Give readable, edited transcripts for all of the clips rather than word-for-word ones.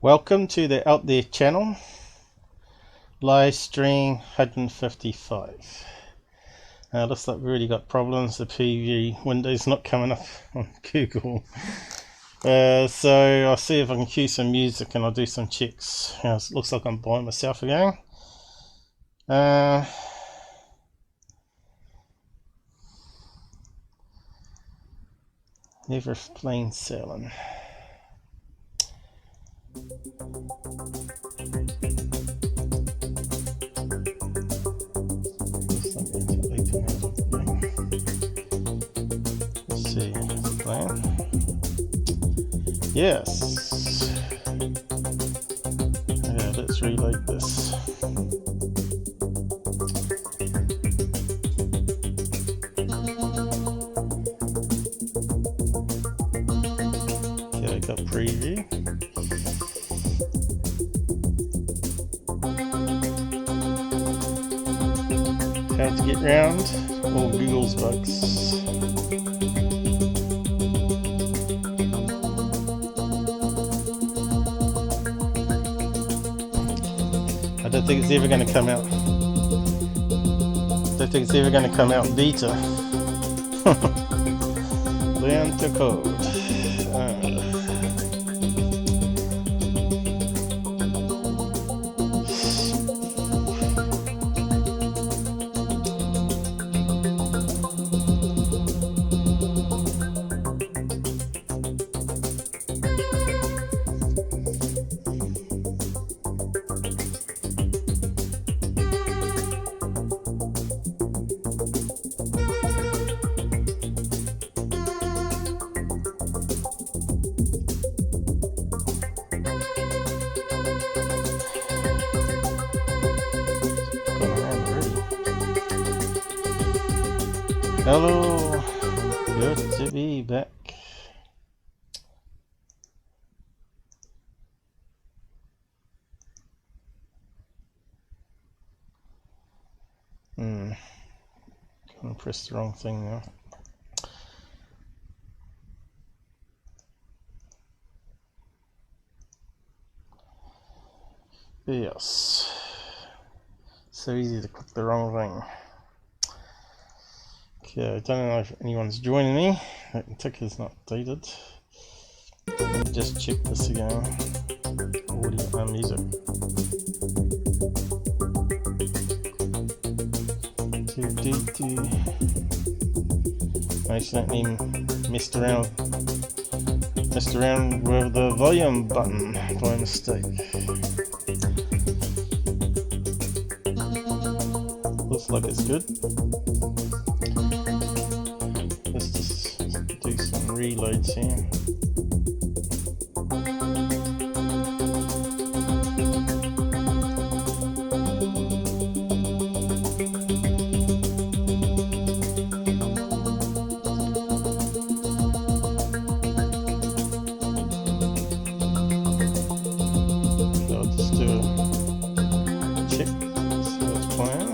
Welcome to the Out There channel, live stream 155. Looks like we've already got problems. The preview window's not coming up on Google. So I'll see if I can cue some music and I'll do some checks. It looks like I'm by myself again. Never plain sailing. Let's see, plan. Yes. Yeah, let's reload this. Okay, got preview. How to get round all Google's bugs. I don't think it's ever going to come out. Don't think it's ever going to come out in beta. Learn to code. Hello, good to be back. Gonna press the wrong thing now. Yes, so easy to click the wrong thing. Okay, I don't know if anyone's joining me. That ticker's not updated. Let me just check this again. Audio and music. I accidentally messed around with the volume button by mistake. Looks like it's good. Let's just do some reloads here. So I'll just do a check, see what's playing.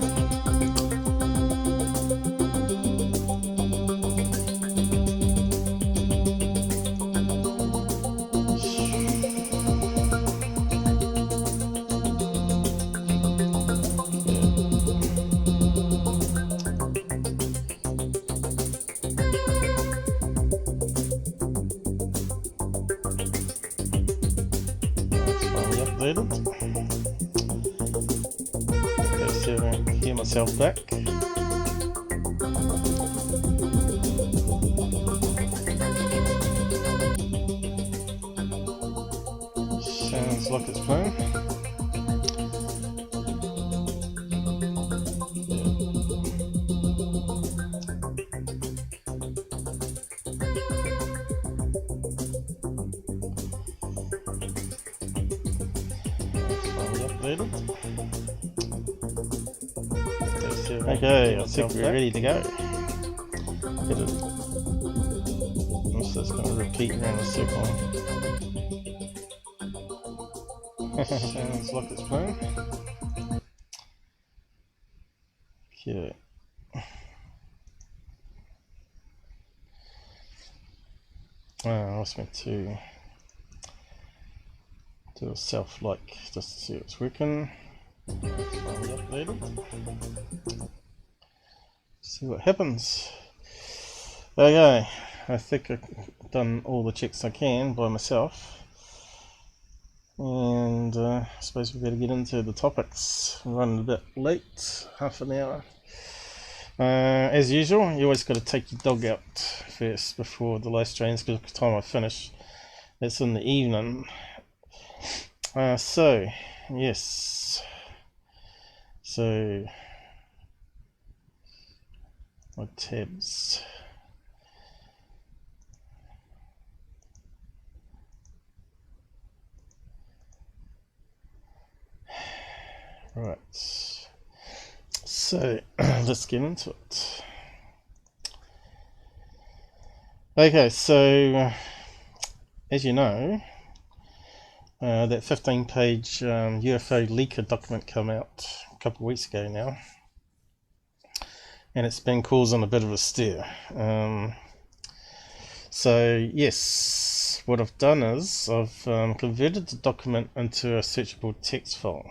Okay, so I hear myself back. Sounds like it's playing. Okay, I think we're ready to go. I'm just going to repeat around a circle. Sounds like it's playing. Okay. I was meant to Do a self-like just to see it's working. Updated. See what happens. Okay, I think I've done all the checks I can by myself, and I suppose we better get into the topics. I'm running a bit late, half an hour. As usual, you always got to take your dog out first before the live streams, because by the time I finish, it's in the evening. So yes, so my tabs. Right, so let's get into it. Okay, so as you know, that 15-page UFO Leaker document came out a couple of weeks ago now, and it's been causing a bit of a stir. So yes, what I've done is I've converted the document into a searchable text file.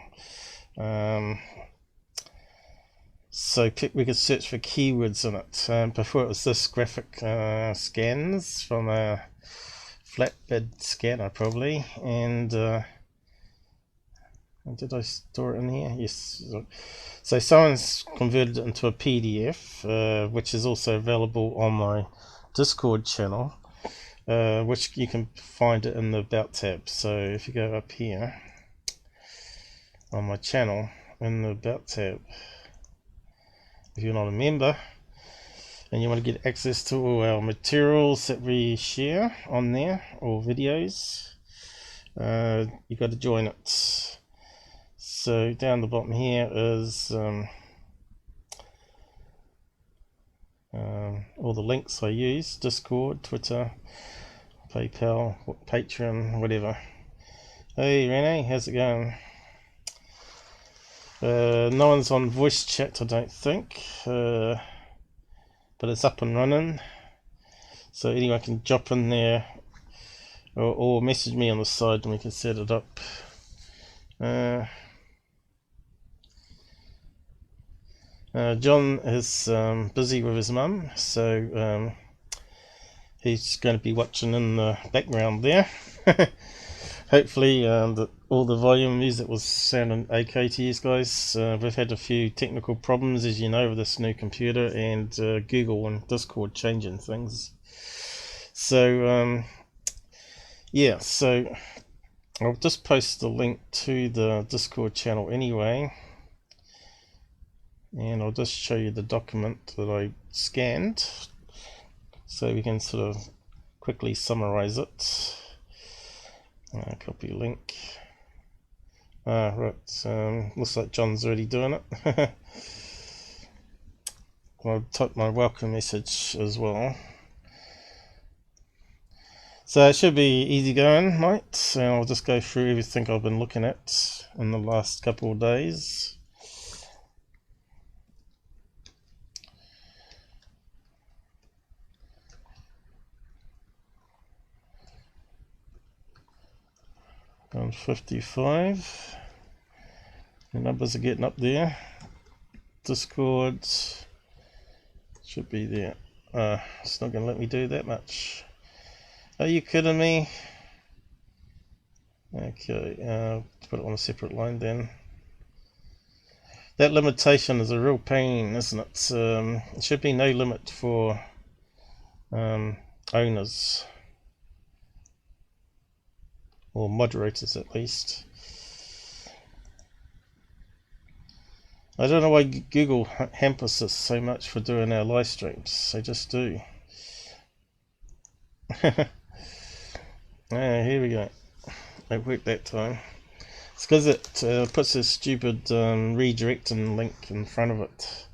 So we could search for keywords in it. Before it was this graphic scans from a flatbed scanner probably, and did I store it in here? Yes. So someone's converted it into a PDF, which is also available on my Discord channel, which you can find it in the About tab. So if you go up here on my channel in the About tab, if you're not a member and you want to get access to all our materials that we share on there, or videos, you've got to join it. So down the bottom here is all the links I use: Discord, Twitter, PayPal, Patreon, whatever. Hey Renee, how's it going? No one's on voice chat, I don't think, but it's up and running, so anyone can jump in there, or message me on the side and we can set it up. John is busy with his mum, so he's going to be watching in the background there. Hopefully all the volume music was sounding okay to you guys. We've had a few technical problems, as you know, with this new computer, and Google and Discord changing things. So yeah, so I'll just post the link to the Discord channel anyway, and I'll just show you the document that I scanned so we can sort of quickly summarize it. Copy link. Right, looks like John's already doing it. I'll type my welcome message as well. So it should be easy going, mate. And I'll just go through everything I've been looking at in the last couple of days. On 55, the numbers are getting up there. Discord should be there. It's not going to let me do that much. Are you kidding me? Okay, put it on a separate line then. That limitation is a real pain, isn't it? It should be no limit for owners, or moderators at least. I don't know why Google hampers us so much for doing our live streams. They just do. Here we go. It worked that time. It's because it puts a stupid redirecting link in front of it.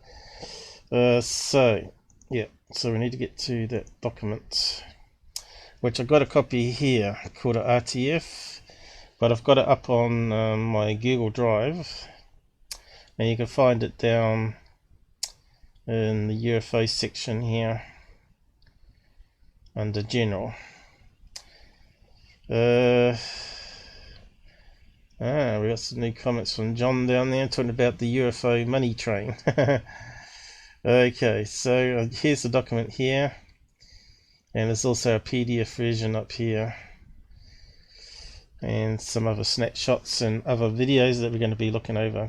So yeah, so we need to get to that document, which I've got a copy here called an RTF, but I've got it up on my Google Drive, and you can find it down in the UFO section here under General. Ah, we got some new comments from John down there talking about the UFO money train. Okay, so here's the document here, and there's also a PDF version up here, and some other snapshots and other videos that we're going to be looking over.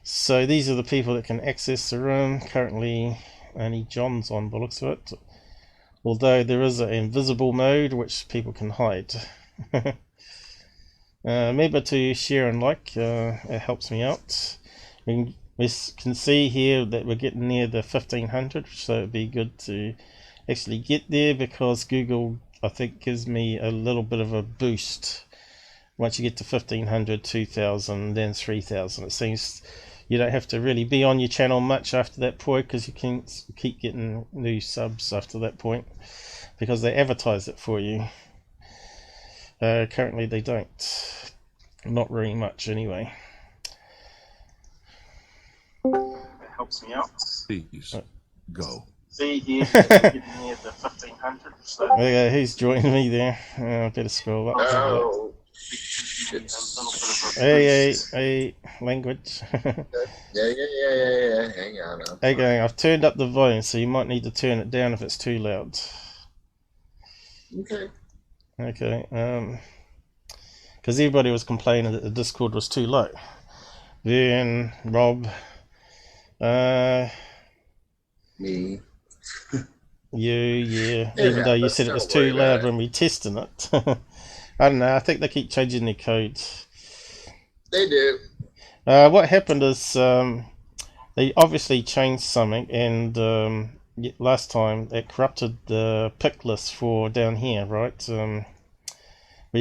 So these are the people that can access the room. Currently only John's on by the looks of it, although there is an invisible mode which people can hide. Remember to share and like, it helps me out. We can see here that we're getting near the 1500, so it'd be good to actually get there, because Google, I think, gives me a little bit of a boost once you get to 1500, 2000, then 3000. It seems you don't have to really be on your channel much after that point, because you can keep getting new subs after that point, because they advertise it for you. Currently they don't, not very much anyway. It helps me out. Please go. See here, getting near the 1500. So. There you go, who's joining me there? I better scroll up. Oh. Hey, language. Yeah. Hang on. Okay, I've turned up the volume, so you might need to turn it down if it's too loud. Okay. Because everybody was complaining that the Discord was too low. Then Rob, me. Yeah. Even though you said it was too loud when we tested it. I don't know. I think they keep changing their codes. They do. What happened is they obviously changed something, and last time it corrupted the pick list for down here, right? Where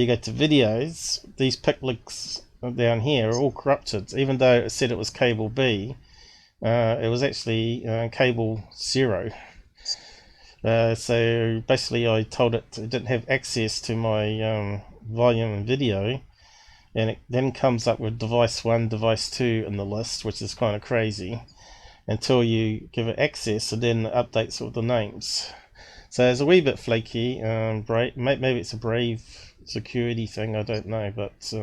you go to videos, these pick links down here are all corrupted. Even though it said it was cable B, it was actually cable 0. So basically I told it didn't have access to my volume and video, and it then comes up with device 1, device 2 in the list, which is kind of crazy, until you give it access, and then it updates all the names. So it's a wee bit flaky. Maybe it's a Brave security thing, I don't know, but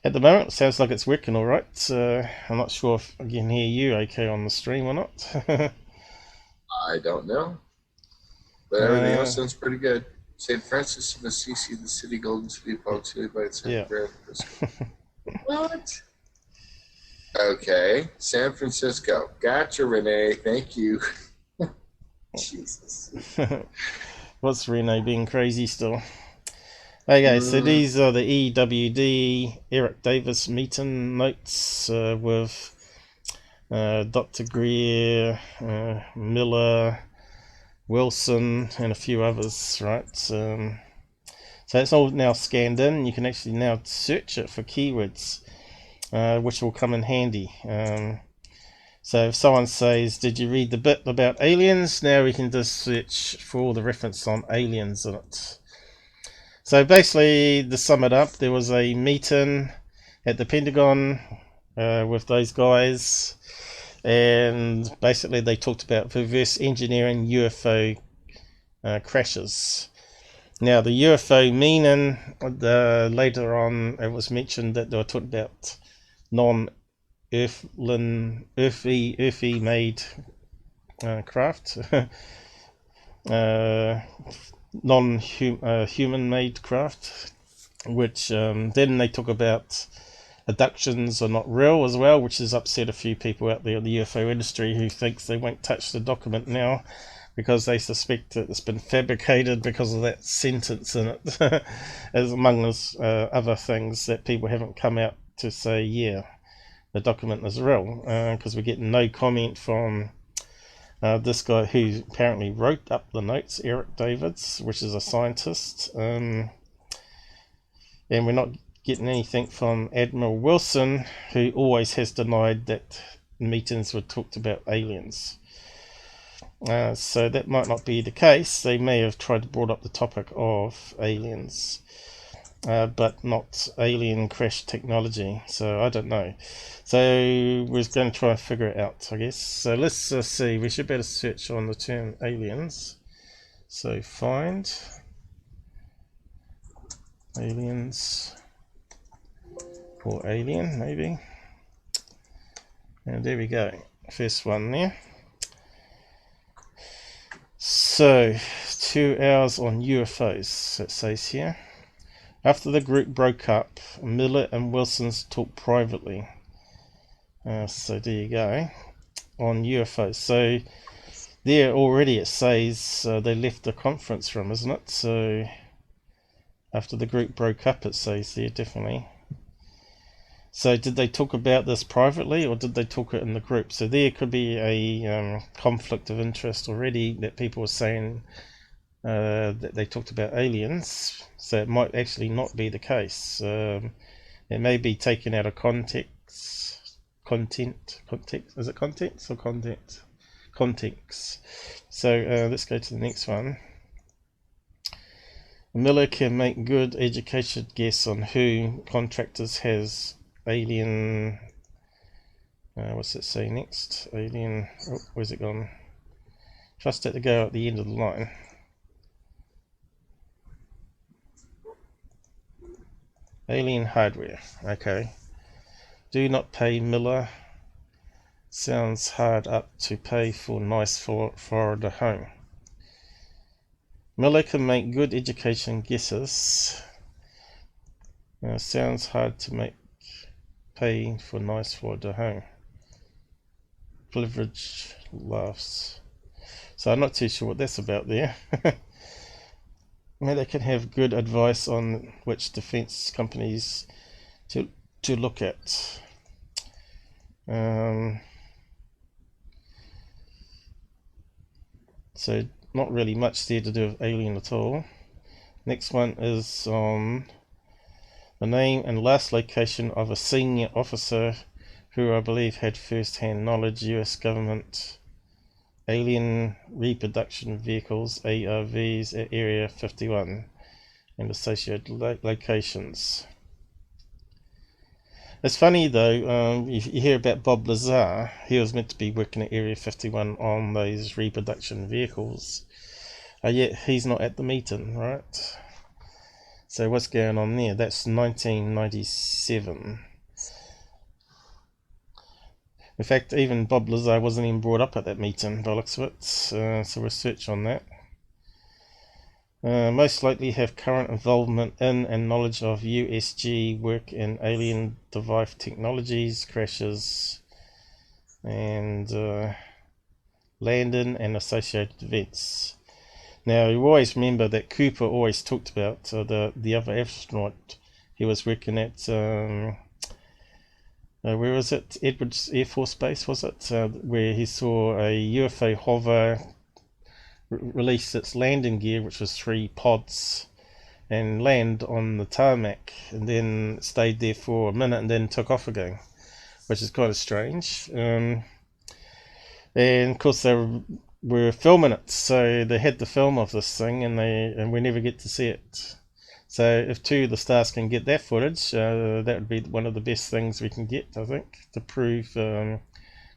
at the moment it sounds like it's working alright. I'm not sure if I can hear you okay on the stream or not. I don't know, but everything else sounds pretty good. St. Francis of Assisi, the city golden city punctuated by its Greer-Edgar. What? Okay, San Francisco. Gotcha, Renee. Thank you. Jesus. What's Renee being crazy still? Okay, so these are the EWD Eric Davis meeting notes with Dr. Greer, Miller, Wilson, and a few others, right? So it's all now scanned in. You can actually now search it for keywords, which will come in handy. So if someone says, did you read the bit about aliens? Now we can just search for all the reference on aliens in it. So basically, to sum it up, there was a meeting at the Pentagon with those guys, and basically they talked about reverse engineering UFO crashes. Now the UFO meaning, later on it was mentioned that they were talking about non-earthy made craft, non-human made craft, which then they talk about abductions are not real as well, which has upset a few people out there in the UFO industry who thinks they won't touch the document now because they suspect that it's been fabricated because of that sentence in it, as among other things that people haven't come out to say, yeah, the document is real, because we're getting no comment from this guy who apparently wrote up the notes, Eric Davis, which is a scientist, and we're not getting anything from Admiral Wilson, who always has denied that meetings were talked about aliens. So that might not be the case. They may have tried to bring up the topic of aliens, but not alien crash technology. So I don't know. So we're going to try and figure it out, I guess. So let's see. We should better search on the term aliens. So find. Aliens or alien, maybe. And there we go. First one there. So, 2 hours on UFOs, it says here. After the group broke up, Miller and Wilson's talked privately. So there you go. On UFOs. So there already it says they left the conference room, isn't it? So after the group broke up, it says there, definitely. So did they talk about this privately, or did they talk it in the group? So there could be a conflict of interest already, that people were saying that they talked about aliens. So it might actually not be the case. It may be taken out of context. Context. Is it contents or content? Context. So let's go to the next one. Miller can make good educated guess on who contractors has alien. What's it say next? Alien. Oh, where's it gone? Trust it to go at the end of the line. Alien hardware. Okay. Do not pay Miller. Sounds hard up to pay for nice Florida home. Miller can make good education guesses. Sounds hard to pay for nice Florida home. Privilege laughs. So I'm not too sure what that's about there. Maybe they can have good advice on which defense companies to look at. So not really much there to do with alien at all. Next one is on the name and last location of a senior officer who I believe had first-hand knowledge. US government alien reproduction vehicles, ARVs, at Area 51 and associated locations. It's funny though, you hear about Bob Lazar. He was meant to be working at Area 51 on those reproduction vehicles, yet he's not at the meeting, right? So what's going on there? That's 1997. In fact, even Bob Lazar wasn't even brought up at that meeting by the looks of it, so research on that. Most likely have current involvement in and knowledge of USG work in alien device technologies, crashes, and landing and associated events. Now, you always remember that Cooper always talked about the other astronaut he was working at. Where was it? Edwards Air Force Base, was it? Where he saw a UFO hover release its landing gear, which was 3 pods, and land on the tarmac, and then stayed there for a minute and then took off again, which is kind of strange. And of course they were filming it, so they had the film of this thing, and we never get to see it. So if 2 of the stars can get that footage, that would be one of the best things we can get, I think, to prove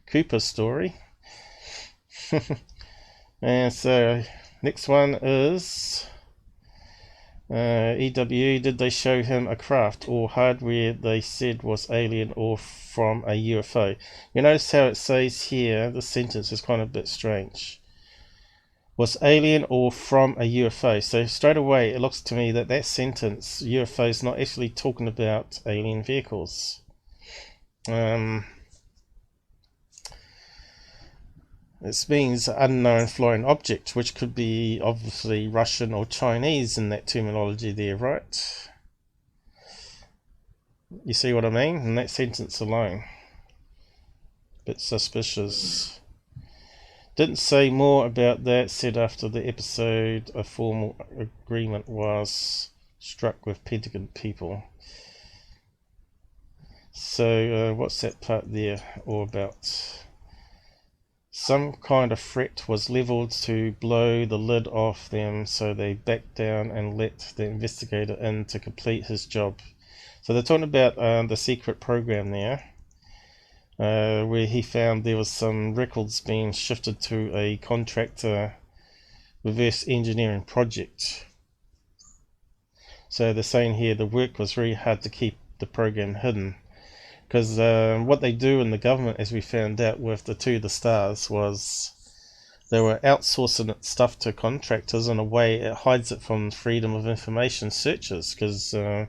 Cooper's story. And so next one is EW. Did they show him a craft or hardware they said was alien or from a UFO? You notice how it says here, the sentence is kind of a bit strange. Was alien or from a UFO. So straight away it looks to me that that sentence, UFO, is not actually talking about alien vehicles. This means unknown flying object, which could be obviously Russian or Chinese in that terminology there, right? You see what I mean? In that sentence alone. Bit suspicious. Didn't say more about that. Said after the episode a formal agreement was struck with Pentagon people. So what's that part there all about? Some kind of threat was leveled to blow the lid off them, so they backed down and let the investigator in to complete his job. So they're talking about the secret program there, where he found there was some records being shifted to a contractor reverse engineering project. So they're saying here the work was very hard to keep the program hidden, because what they do in the government, as we found out with the stars, was they were outsourcing stuff to contractors in a way it hides it from freedom of information searches, because the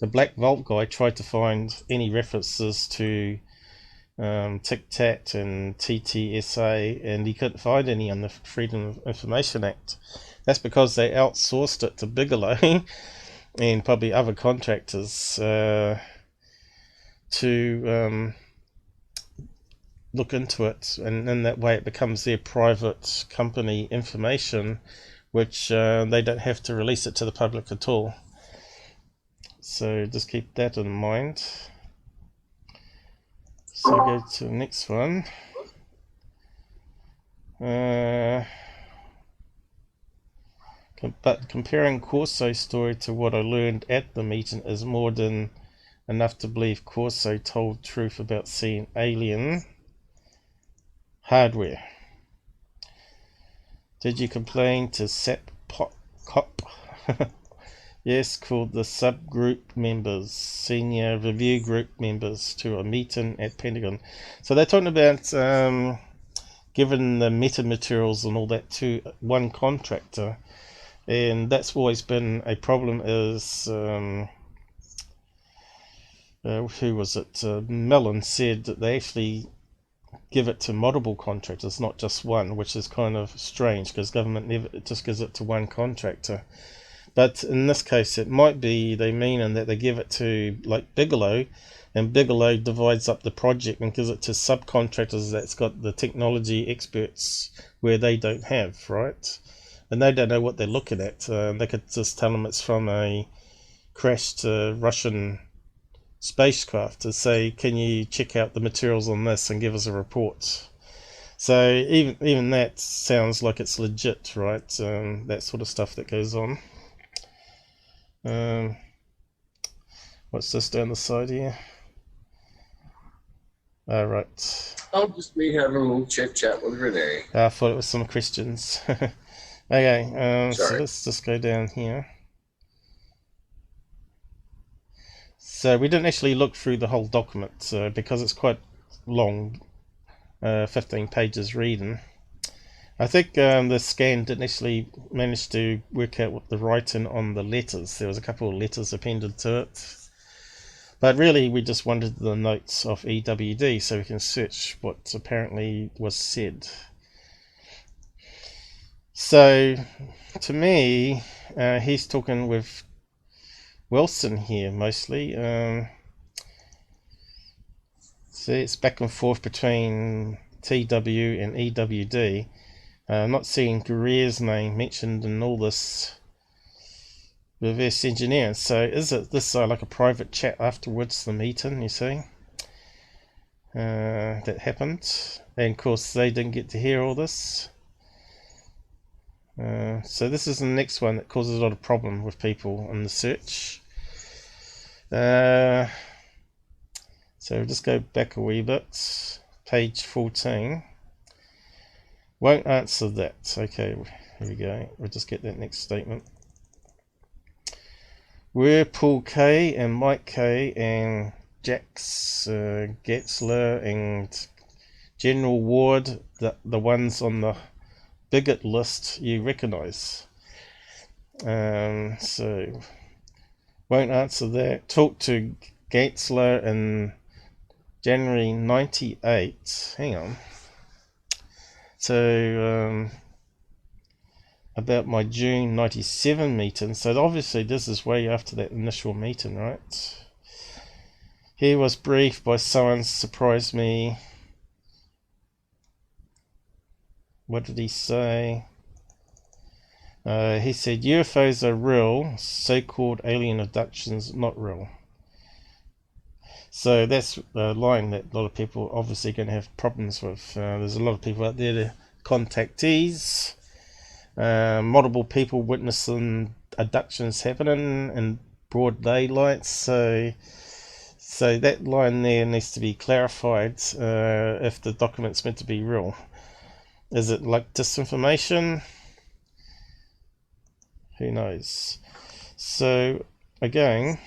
Black Vault guy tried to find any references to Tic-Tac and TTSA, and he couldn't find any on the Freedom of Information Act. That's because they outsourced it to Bigelow and probably other contractors to look into it, and in that way it becomes their private company information, which they don't have to release it to the public at all. So just keep that in mind. So go to the next one. But comparing Corso's story to what I learned at the meeting is more than enough to believe Corso told truth about seeing alien hardware. Did you complain to Sap Cop? Yes, called the subgroup members, senior review group members, to a meeting at Pentagon. So they're talking about giving the metamaterials and all that to one contractor, and that's always been a problem. Is who was it? Mellon said that they actually give it to multiple contractors, not just one, which is kind of strange because government never just gives it to one contractor. But in this case, it might be they mean in that they give it to like Bigelow, and Bigelow divides up the project and gives it to subcontractors that's got the technology experts where they don't have, right? And they don't know what they're looking at. They could just tell them it's from a crashed Russian spacecraft to say, can you check out the materials on this and give us a report? So even that sounds like it's legit, right? That sort of stuff that goes on. What's this down the side here? All right. I'll just be having a little chit chat with Renee. I thought it was some questions. Okay, so let's just go down here. So we didn't actually look through the whole document because it's quite long, 15 pages reading. I think the scan didn't actually manage to work out what the writing on the letters. There was a couple of letters appended to it. But really we just wanted the notes of EWD so we can search what apparently was said. So to me, he's talking with Wilson here mostly. See, it's back and forth between TW and EWD. I'm not seeing Greer's name mentioned in all this reverse engineering. So is it this like a private chat afterwards the meeting, you see? That happened. And of course they didn't get to hear all this. So this is the next one that causes a lot of problem with people in the search. So we'll just go back a wee bit. Page 14. Won't answer that. Okay, here we go. We'll just get that next statement. Were Paul K and Mike K and Jax Getzler and General Ward the ones on the bigot list you recognize? So won't answer that. Talk to Getzler in January 98. Hang on. So about my June 97 meeting. So obviously this is way after that initial meeting, right? He was briefed by someone surprised me. What did he say? He said UFOs are real, so-called alien abductions not real. So that's a line that a lot of people obviously going to have problems with. There's a lot of people out there, the contactees, multiple people witnessing abductions happening in broad daylight. So that line there needs to be clarified if the document's meant to be real. Is it like disinformation? Who knows? So again,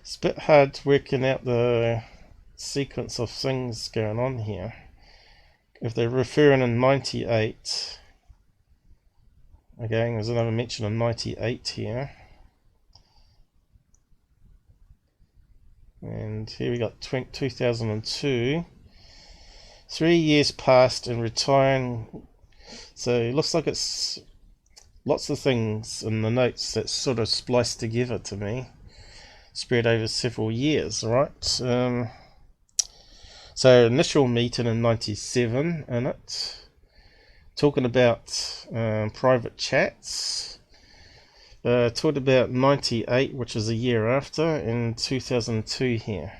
it's a bit hard working out the sequence of things going on here. If they're referring in 98, again, there's another mention of 98 here. And here we got 2002. 3 years passed in retiring. So it looks like it's lots of things in the notes that's sort of spliced together to me, spread over several years, right? So initial meeting in 97 in it, talking about private chats. Talked about 98, which is a year after, and 2002 here.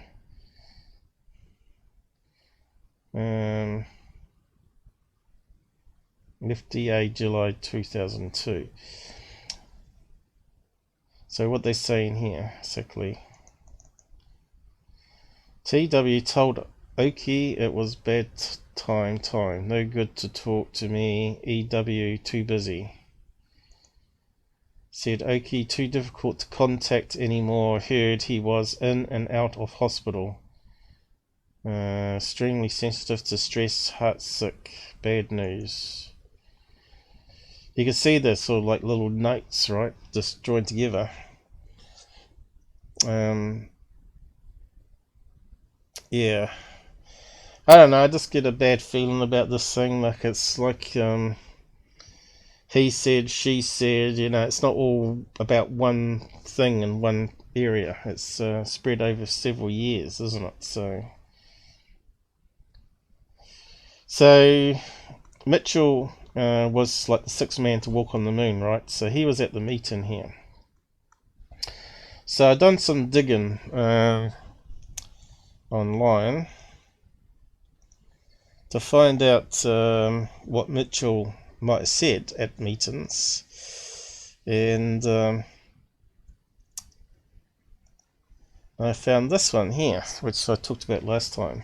FDA July 2002. So what they're saying here, exactly. TW told Oki it was bad time, no good to talk to me, EW too busy. Said Oki too difficult to contact anymore, heard he was in and out of hospital. Extremely sensitive to stress, heartsick, bad news. You can see there's sort of like little notes, right, just joined together. Yeah, I don't know, I just get a bad feeling about this thing, like it's like he said, she said, you know, it's not all about one thing in one area, it's spread over several years, isn't it? So Mitchell was like the sixth man to walk on the moon, right? So he was at the meeting here. So I've done some digging online to find out what Mitchell might have said at meetings, and I found this one here, which I talked about last time.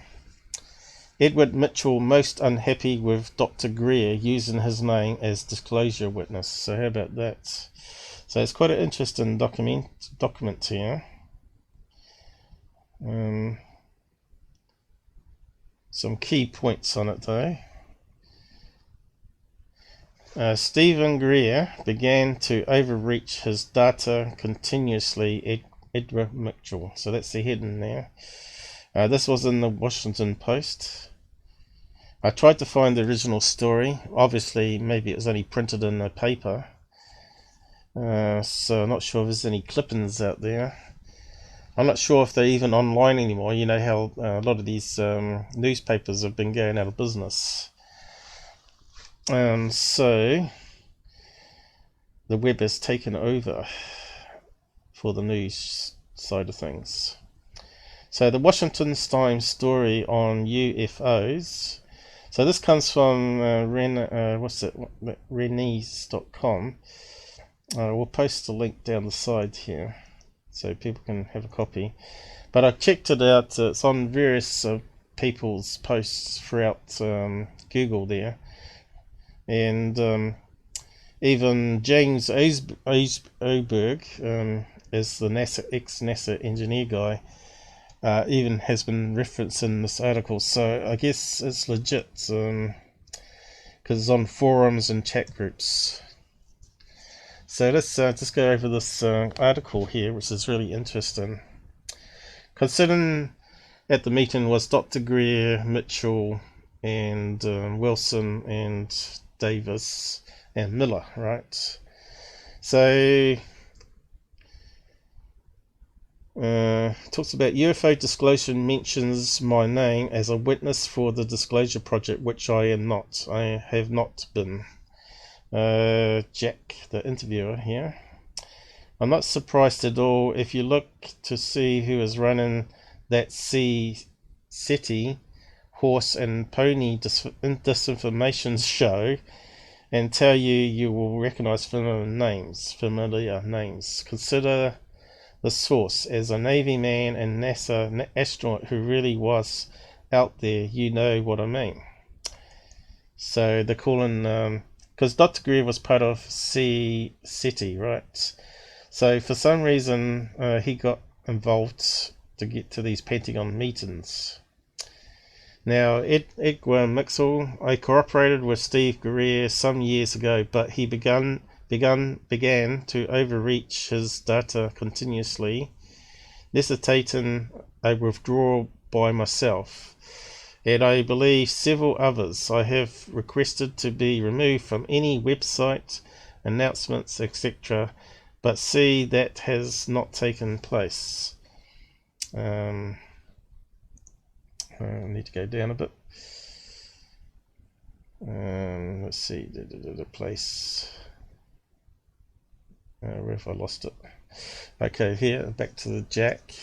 Edward Mitchell most unhappy with Dr. Greer using his name as disclosure witness. So how about that? So it's quite an interesting document here. Some key points on it though. Stephen Greer began to overreach his data continuously. Edward Mitchell. So that's the heading there. This was in the Washington Post. I tried to find the original story. Obviously, maybe it was only printed in the paper. So I'm not sure if there's any clippings out there. I'm not sure if they're even online anymore. You know how a lot of these newspapers have been going out of business. So the web has taken over for the news side of things. So the Washington Times story on UFOs. So this comes from Renes.com. We'll post the link down the side here so people can have a copy. But I checked it out. It's on various people's posts throughout Google there. And even James Oberg, as the ex-NASA engineer guy, even has been referenced in this article, so I guess it's legit because it's on forums and chat groups. So let's just go over this article here, which is really interesting. Considering at the meeting was Dr. Greer, Mitchell, and Wilson, and Davis, and Miller, right? So talks about UFO disclosure, mentions my name as a witness for the disclosure project, which I am not. I have not been. Jack, the interviewer here. I'm not surprised at all if you look to see who is running that SETI horse and pony disinformation show, and tell you will recognize familiar names. Consider the source as a Navy man and NASA astronaut who really was out there. You know what I mean. So they're calling because Dr. Greer was part of SETI, right? So for some reason he got involved to get to these Pentagon meetings. Now, Edgar Mitchell, I cooperated with Steve Greer some years ago, but he began to overreach his data continuously, necessitating a withdrawal by myself, and I believe several others. I have requested to be removed from any website, announcements, etc., but see, that has not taken place. I need to go down a bit. Let's see, the place. Where have I lost it? Okay, here, back to the Jack.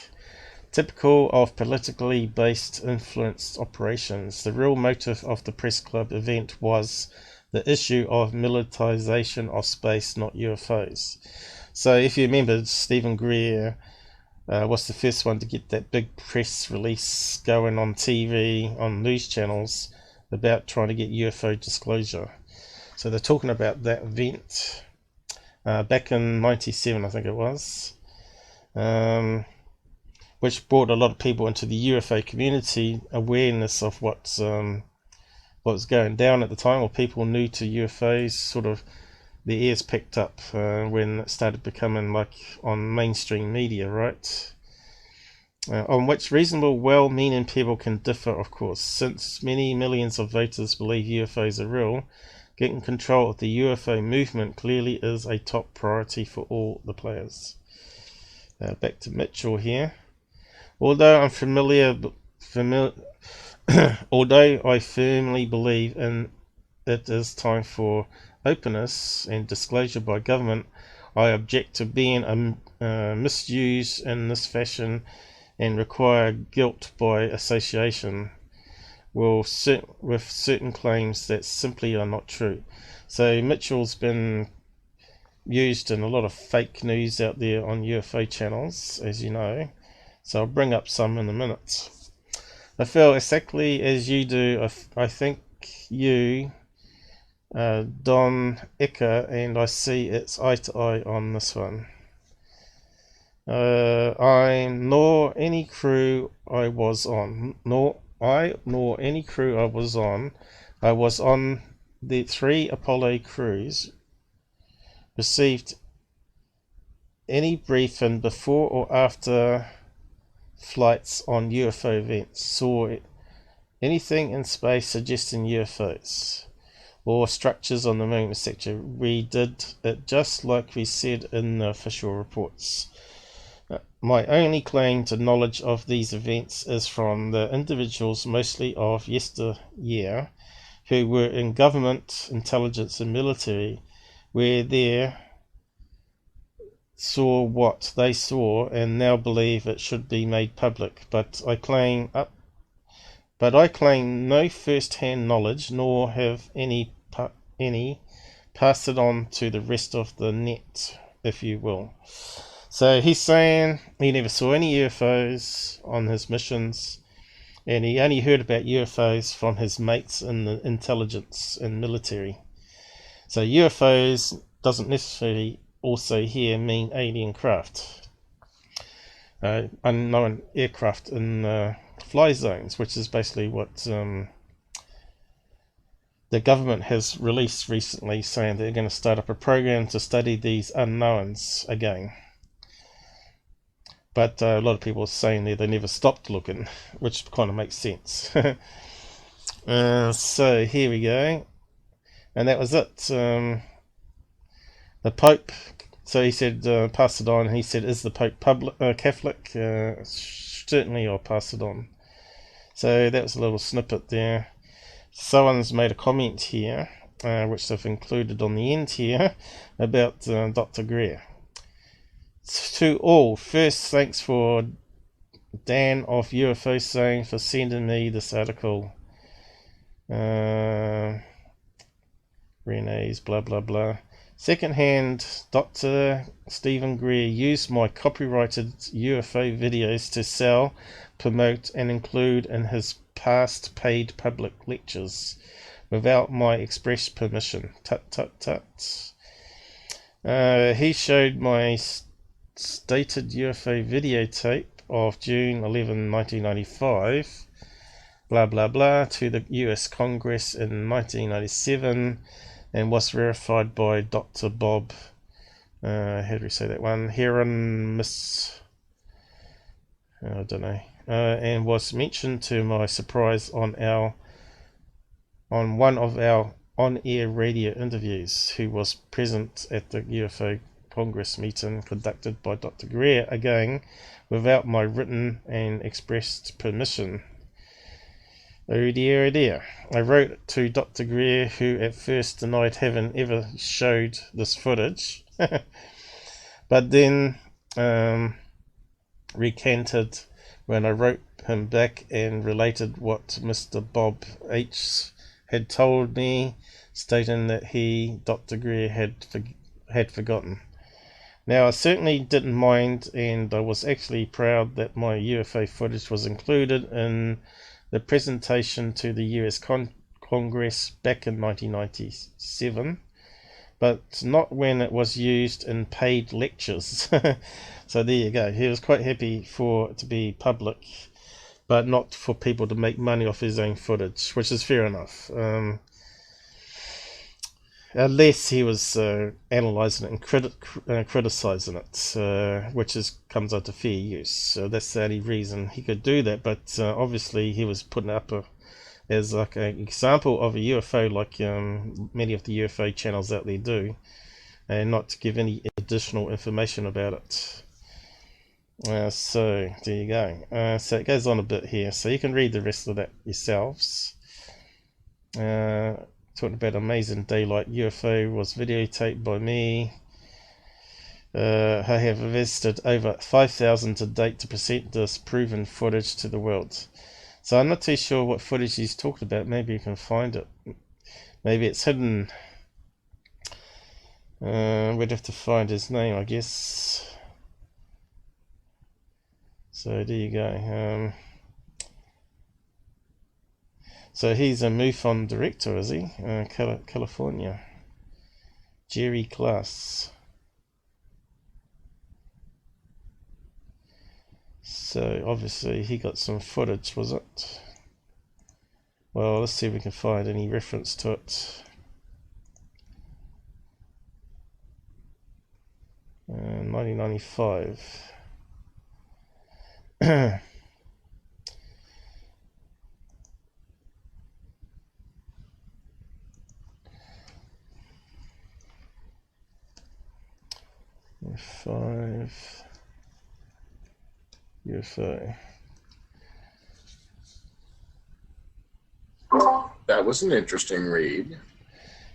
Typical of politically based influenced operations, the real motive of the press club event was the issue of militarization of space, not UFOs. So if you remember, Stephen Greer was the first one to get that big press release going on TV, on news channels, about trying to get UFO disclosure. So they're talking about that event back in '97, I think it was, which brought a lot of people into the UFO community, awareness of what was going down at the time, or people new to UFOs, sort of the ears picked up when it started becoming like on mainstream media, right? On which reasonable, well-meaning people can differ, of course. Since many millions of voters believe UFOs are real, getting control of the UFO movement clearly is a top priority for all the players. Back to Mitchell here. Although I firmly believe in it is time for openness and disclosure by government, I object to being misused in this fashion and require guilt by association with certain claims that simply are not true. So Mitchell's been used in a lot of fake news out there on UFO channels, as you know, so I'll bring up some in a minute. I feel exactly as you do. I think you Don Ecker, and I see it's eye to eye on this one. I nor any crew I was on, nor any crew I was on the 3 Apollo crews, received any briefing before or after flights on UFO events, saw anything in space suggesting UFOs or structures on the moon, etc. We did it just like we said in the official reports. My only claim to knowledge of these events is from the individuals, mostly of yesteryear, who were in government, intelligence and military, where they saw what they saw and now believe it should be made public. But I claim no first-hand knowledge, nor have any passed it on to the rest of the net, if you will. So he's saying he never saw any UFOs on his missions, and he only heard about UFOs from his mates in the intelligence and military. So UFOs doesn't necessarily also here mean alien craft, unknown aircraft in fly zones, which is basically what the government has released recently, saying they're going to start up a program to study these unknowns again. But a lot of people are saying they never stopped looking, which kind of makes sense. So here we go. And that was it. The Pope, so he said, pass it on. He said, is the Pope Catholic? Certainly I'll pass it on. So that was a little snippet there. Someone's made a comment here, which they've included on the end here, about Dr. Greer. To all, first, thanks for Dan of UFO saying for sending me this article. Renee's blah blah blah. Secondhand, Dr. Stephen Greer used my copyrighted UFO videos to sell, promote, and include in his past paid public lectures. without my express permission. Tut tut tut. He showed my stated UFO videotape of June 11, 1995, blah blah blah, to the US Congress in 1997, and was verified by Dr. Bob, how do we say that one, Hieronymus, I don't know, and was mentioned to my surprise on one of our on-air radio interviews, who was present at the UFO Congress meeting conducted by Dr. Greer, again without my written and expressed permission. Oh dear, oh dear. I wrote to Dr. Greer, who at first denied having ever showed this footage, but then recanted when I wrote him back and related what Mr. Bob H. had told me, stating that he, Dr. Greer, had forgotten. Now, I certainly didn't mind, and I was actually proud that my UFO footage was included in the presentation to the US Congress back in 1997, but not when it was used in paid lectures. So there you go. He was quite happy for it to be public, but not for people to make money off his own footage, which is fair enough. Unless he was analysing it and criticising it, which comes under fair use. So that's the only reason he could do that. But obviously he was putting up as like an example of a UFO, like many of the UFO channels out there do, and not to give any additional information about it. So there you go. So it goes on a bit here, so you can read the rest of that yourselves. Talking about amazing daylight UFO was videotaped by me. I have invested over 5,000 to date to present this proven footage to the world. So I'm not too sure what footage he's talking about. Maybe you can find it. Maybe it's hidden. We'd have to find his name, I guess. So there you go. So he's a MUFON director, is he? California. Jerry Class. So obviously he got some footage, was it? Well, let's see if we can find any reference to it. 1995. 5 UFO. That was an interesting read.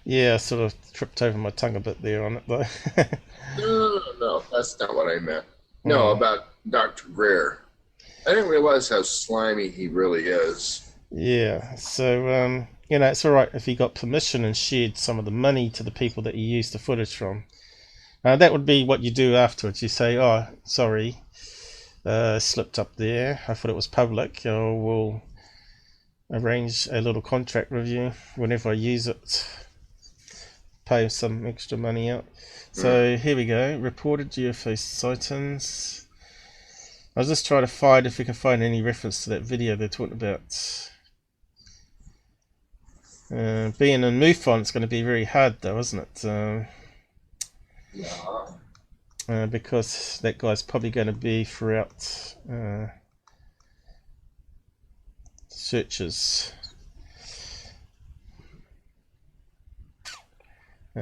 Yeah, I sort of tripped over my tongue a bit there on it, though. No, that's not what I meant. No, about Dr. Greer. I didn't realize how slimy he really is. Yeah, so, you know, it's alright if he got permission and shared some of the money to the people that he used the footage from. That would be what you do afterwards. You say, oh, sorry, slipped up there. I thought it was public. We'll arrange a little contract with you whenever I use it. Pay some extra money out. So here we go. Reported UFO sightings. I was just trying to find if we can find any reference to that video they're talking about. Being in MUFON, it's going to be very hard though, isn't it? Yeah. Because that guy's probably going to be throughout searches.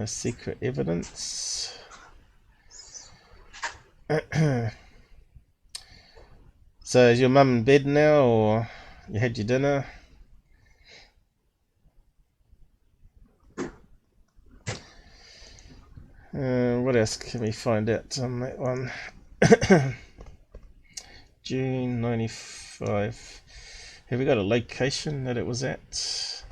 Secret evidence. So is your mum in bed now, or you had your dinner? What else can we find out on that one? June 95. Have we got a location that it was at?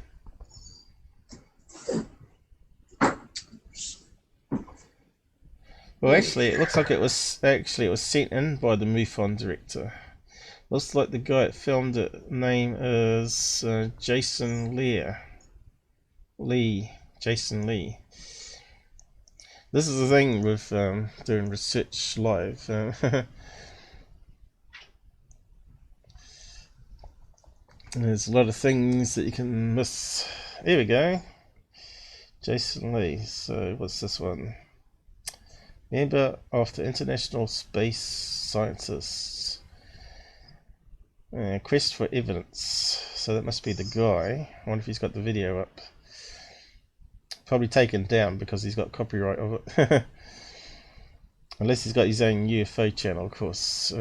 Well, actually, it looks like it was sent in by the MUFON director. Looks like the guy that filmed it name is Jason Lear. Lee, Jason Lee. This is the thing with doing research live. There's a lot of things that you can miss. Here we go. Jason Lee. So what's this one? Member of the International Space Scientists. Quest for evidence. So that must be the guy. I wonder if he's got the video up. Probably taken down because he's got copyright of it. Unless he's got his own UFO channel, of course.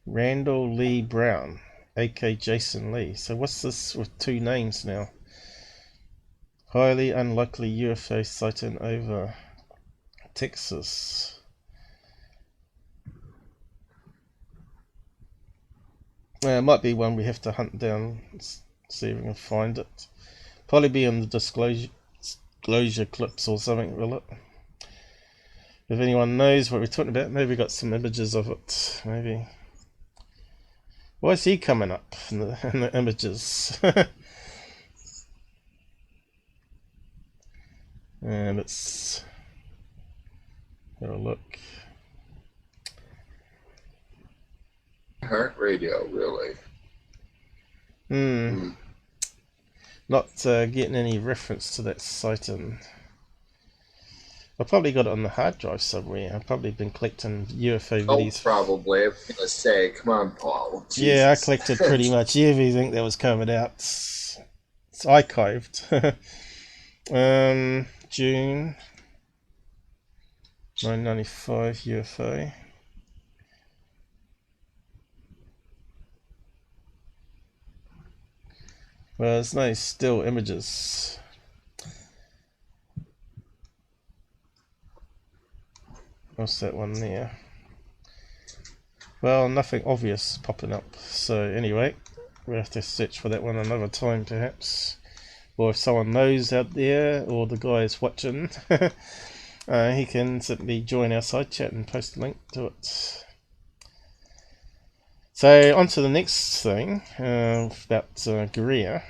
Randall Lee Brown, aka Jason Lee. So what's this with two names now? Highly unlikely UFO sighting over Texas. It might be one we have to hunt down, see if we can find it. Probably be in the disclosure clips or something, will it? If anyone knows what we're talking about, maybe we got some images of it, maybe. Why is he coming up in the images? And let's have a look. Heart radio, really? Not getting any reference to that sighting. I've probably got it on the hard drive somewhere. I've probably been collecting UFO videos. Oh, probably. I was gonna say, come on, Paul. Jesus. Yeah, I collected pretty much everything that was coming out. It's archived. June 1995 UFO. Well, there's no still images. What's that one there? Well, nothing obvious popping up. So anyway, we'll have to search for that one another time perhaps. Or if someone knows out there, or the guy is watching, he can simply join our side chat and post a link to it. So on to the next thing, about Greer.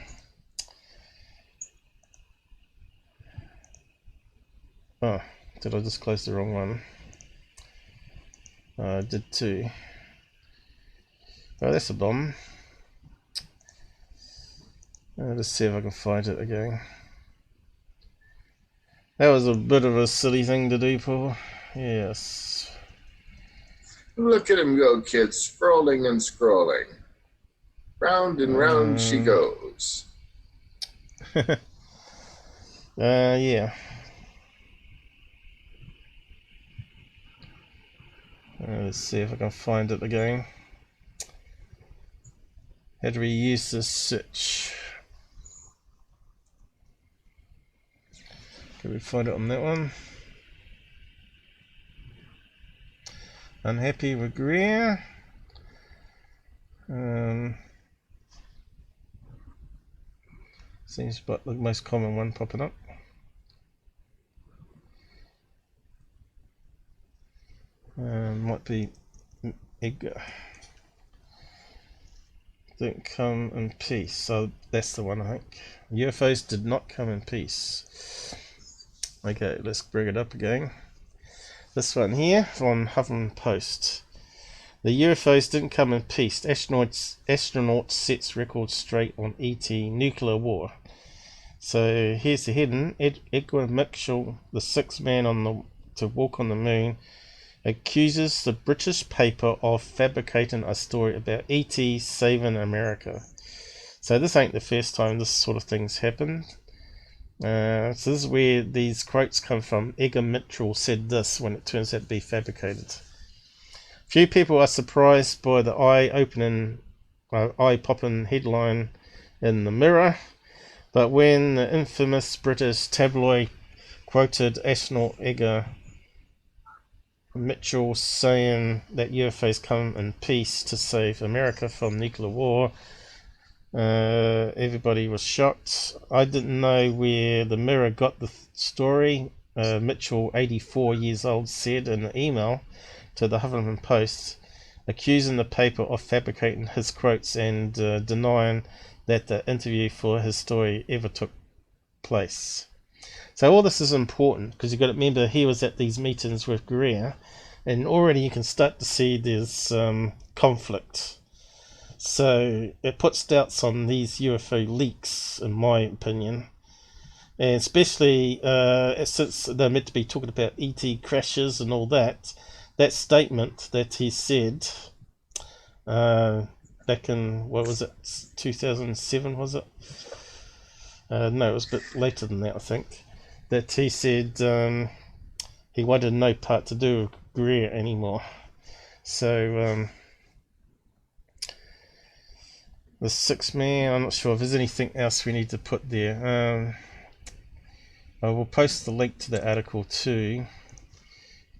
Oh, did I just close the wrong one? I did too. Oh, that's a bomb. Let's see if I can find it again. That was a bit of a silly thing to do, Paul. Yes. Look at him go, kids, scrolling and scrolling. Round and round she goes. Yeah. Let's see if I can find it again. How do we use this search? Can we find it on that one? Unhappy with Greer. Seems but the most common one popping up. Might be Edgar. Didn't come in peace, so that's the one I think. UFOs did not come in peace. Okay, let's bring it up again. This one here on Huffington Post. The UFOs didn't come in peace. Astronauts sets record straight on ET nuclear war. So here's the heading. Edgar Mitchell, the sixth man to walk on the moon, accuses the British paper of fabricating a story about ET saving America. So this ain't the first time this sort of thing's happened. So this is where these quotes come from. Edgar Mitchell said this when it turns out to be fabricated. Few people are surprised by the eye-popping headline in the Mirror, but when the infamous British tabloid quoted astronaut Edgar Mitchell saying that UFOs come in peace to save America from nuclear war, everybody was shocked. I didn't know where the Mirror got the story. Mitchell, 84 years old, said in an email to the Huffington Post, accusing the paper of fabricating his quotes and denying that the interview for his story ever took place. So all this is important because you've got to remember he was at these meetings with Greer, and already you can start to see there's conflict. So it puts doubts on these UFO leaks, in my opinion, and especially since they're meant to be talking about ET crashes and all that. That statement that he said back in, what was it, 2007 was it? No, it was a bit later than that, I think. That he said he wanted no part to do with Greer anymore. So the 6-man, I'm not sure if there's anything else we need to put there. I will post the link to the article too,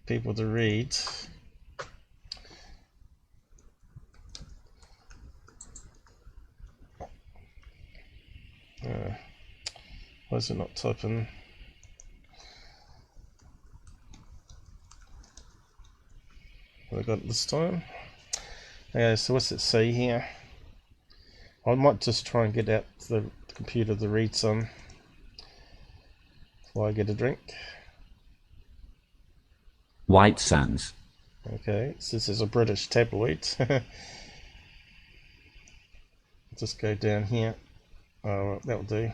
people to read. Why is it not typing? Have I got it this time? Okay, so what's it say here? I might just try and get out the computer to read some while I get a drink. White Sands. Okay, so this is a British tabloid. Just go down here. Oh, that'll do.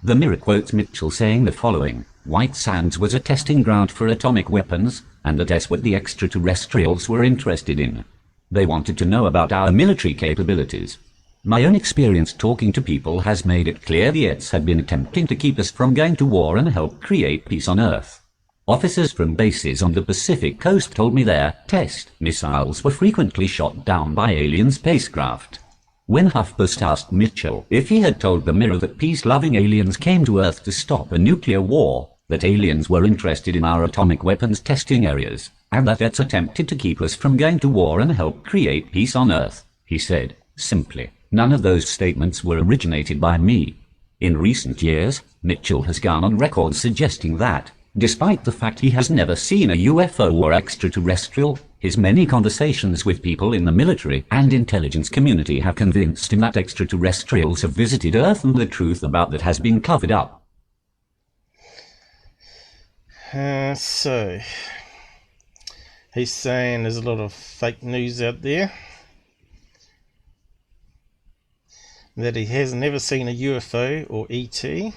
The Mirror quotes Mitchell saying the following: White Sands was a testing ground for atomic weapons, and that's what the extraterrestrials were interested in. They wanted to know about our military capabilities. My own experience talking to people has made it clear the Eds had been attempting to keep us from going to war and help create peace on Earth. Officers from bases on the Pacific coast told me their test missiles were frequently shot down by alien spacecraft. When HuffPost asked Mitchell if he had told the Mirror that peace-loving aliens came to Earth to stop a nuclear war, that aliens were interested in our atomic weapons testing areas, and that Eds attempted to keep us from going to war and help create peace on Earth, he said, simply, none of those statements were originated by me. In recent years, Mitchell has gone on record suggesting that, despite the fact he has never seen a UFO or extraterrestrial, his many conversations with people in the military and intelligence community have convinced him that extraterrestrials have visited Earth and the truth about that has been covered up. So, he's saying there's a lot of fake news out there. That he has never seen a UFO or ET.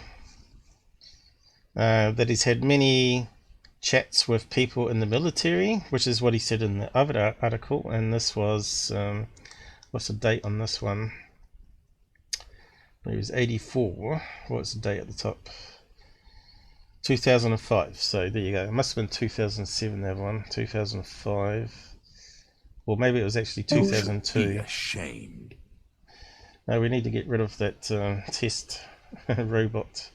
That he's had many chats with people in the military, which is what he said in the other article, and this was, what's the date on this one? It was 84. What's the date at the top? 2005. So there you go. It must have been 2007, that one. 2005. Or maybe it was actually 2002. Be ashamed. No, we need to get rid of that test robot.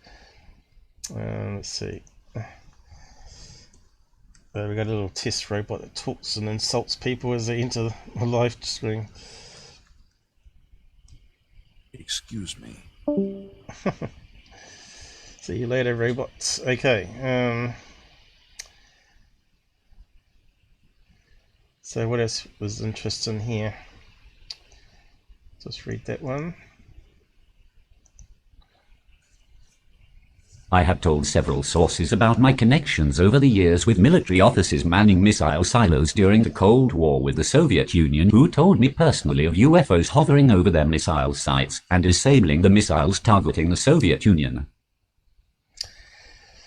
Let's see. We got a little test robot that talks and insults people as they enter the live screen. Excuse me. See you later, robots. Okay. So what else was interesting here? Just read that one. I have told several sources about my connections over the years with military officers manning missile silos during the Cold War with the Soviet Union, who told me personally of UFOs hovering over their missile sites and disabling the missiles targeting the Soviet Union.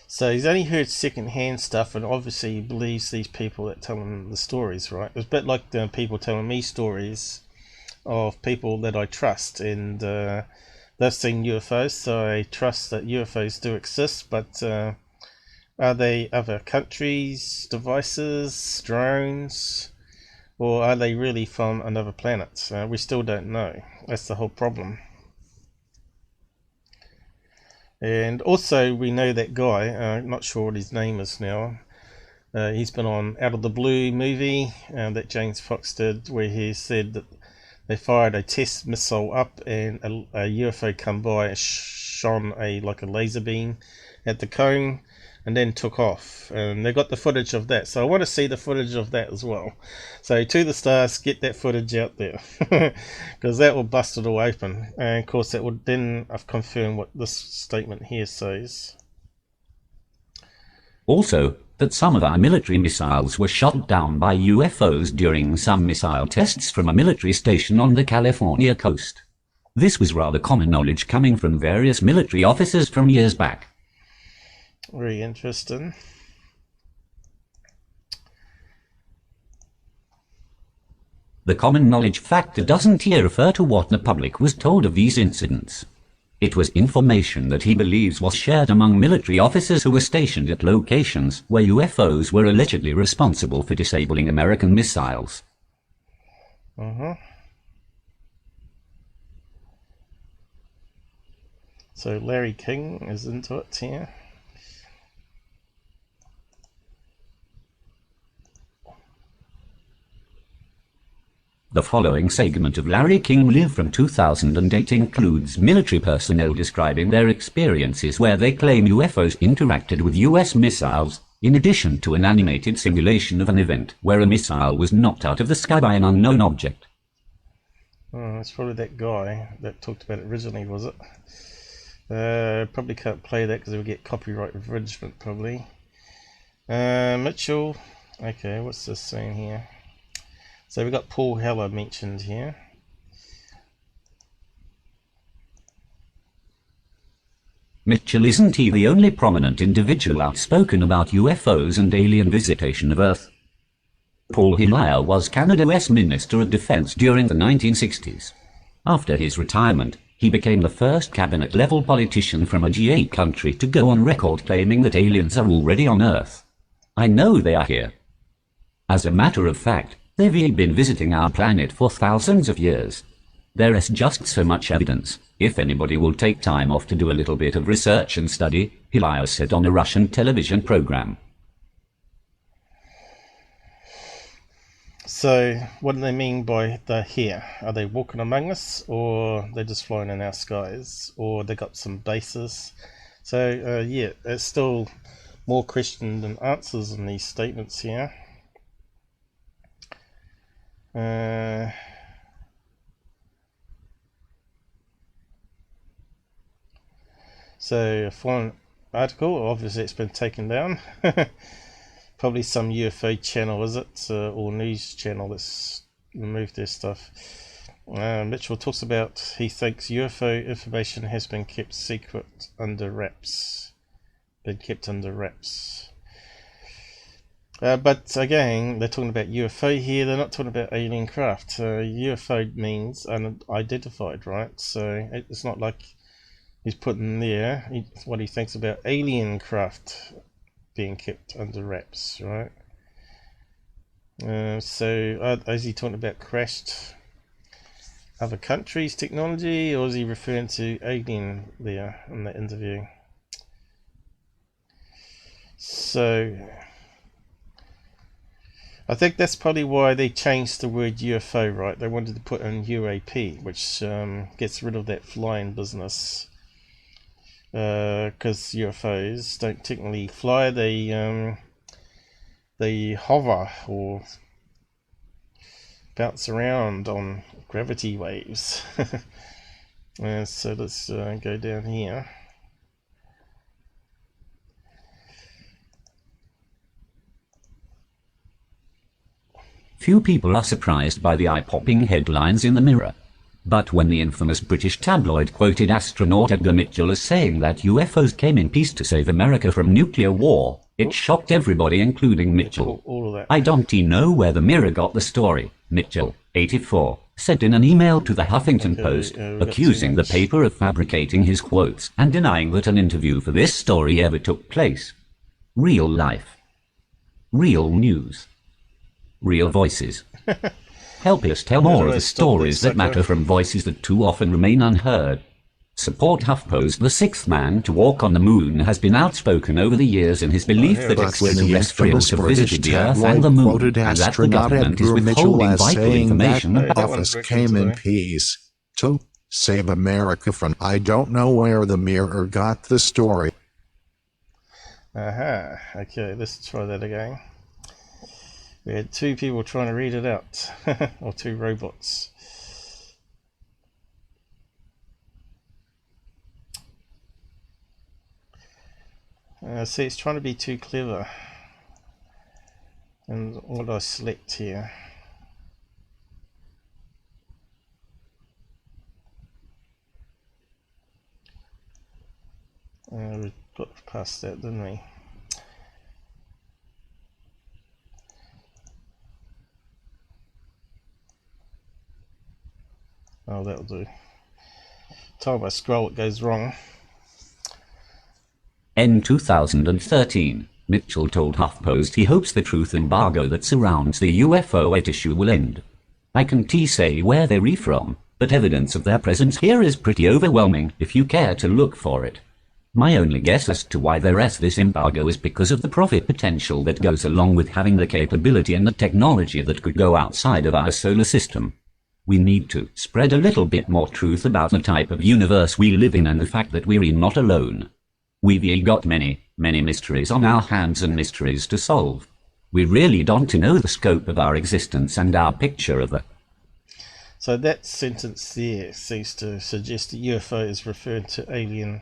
So he's only heard second-hand stuff, and obviously he believes these people that tell him the stories, right? It's a bit like the people telling me stories of people that I trust, and they've seen UFOs, so I trust that UFOs do exist, but are they other countries' devices, drones, or are they really from another planet? We still don't know. That's the whole problem. And also we know that guy, I'm not sure what his name is now, he's been on Out of the Blue movie that James Fox did, where he said that they fired a test missile up and a UFO come by and shone like a laser beam at the cone. and then took off, and they got the footage of that. So I want to see the footage of that as well. So to the stars, get that footage out there, because that will bust it all open. And of course that would then confirm what this statement here says. Also, that some of our military missiles were shot down by UFOs during some missile tests from a military station on the California coast. This was rather common knowledge coming from various military officers from years back. Very interesting. The common knowledge factor doesn't here refer to what the public was told of these incidents. It was information that he believes was shared among military officers who were stationed at locations where UFOs were allegedly responsible for disabling American missiles. So Larry King is into it here. The following segment of Larry King Live from 2008 includes military personnel describing their experiences where they claim UFOs interacted with US missiles, in addition to an animated simulation of an event where a missile was knocked out of the sky by an unknown object. Oh, it's probably that guy that talked about it originally, was it? Probably can't play that because it would get copyright infringement, probably. Mitchell. Okay, what's this saying here? So we've got Paul Heller mentioned here. Mitchell isn't he the only prominent individual outspoken about UFOs and alien visitation of Earth? Paul Heller was Canada's Minister of Defense during the 1960s. After his retirement, he became the first cabinet-level politician from a G8 country to go on record claiming that aliens are already on Earth. I know they are here. As a matter of fact, they've been visiting our planet for thousands of years. There is just so much evidence, if anybody will take time off to do a little bit of research and study, Hilaire said on a Russian television program. So, what do they mean by they're here? Are they walking among us, or they're just flying in our skies, or they got some bases? So, yeah, there's still more questions than answers in these statements here. So a foreign article, obviously it's been taken down. Probably some UFO channel, is it, or news channel that's removed their stuff. Mitchell talks about he thinks UFO information has been kept secret under wraps. But again, they're talking about UFO here, they're not talking about alien craft. UFO means unidentified, right? So it's not like he's putting there what he thinks about alien craft being kept under wraps, right? So is he talking about crashed other countries' technology, or is he referring to alien there in the interview? So I think that's probably why they changed the word UFO, right? They wanted to put in UAP, which gets rid of that flying business. Because UFOs don't technically fly, they hover or bounce around on gravity waves. So let's go down here. Few people are surprised by the eye-popping headlines in the Mirror. But when the infamous British tabloid quoted astronaut Edgar Mitchell as saying that UFOs came in peace to save America from nuclear war, it shocked everybody, including Mitchell. All of that. I don't know where the Mirror got the story, Mitchell, 84, said in an email to the Huffington Post, accusing the paper of fabricating his quotes and denying that an interview for this story ever took place. Real life. Real news. Real voices. Help us tell more of the stories that matter from voices that too often remain unheard. Support HuffPost. The sixth man to walk on the moon has been outspoken over the years in his belief that extraterrestrials have visited the Earth and the moon, and that the government is withholding vital information. The office came in peace to save America from. I don't know where the Mirror got the story. Aha, okay, let's try that again. We had two people trying to read it out, or two robots. See, it's trying to be too clever. And what do I select here? We got past that, didn't we? Oh, that'll do. Time I scroll, it goes wrong. In 2013, Mitchell told HuffPost he hopes the truth embargo that surrounds the UFO issue will end. I can't say where they're from, but evidence of their presence here is pretty overwhelming if you care to look for it. My only guess as to why there is this embargo is because of the profit potential that goes along with having the capability and the technology that could go outside of our solar system. We need to spread a little bit more truth about the type of universe we live in and the fact that we're not alone. We've got many mysteries on our hands and mysteries to solve. We really don't know the scope of our existence and our picture of it. So that sentence there seems to suggest that UFO is referring to alien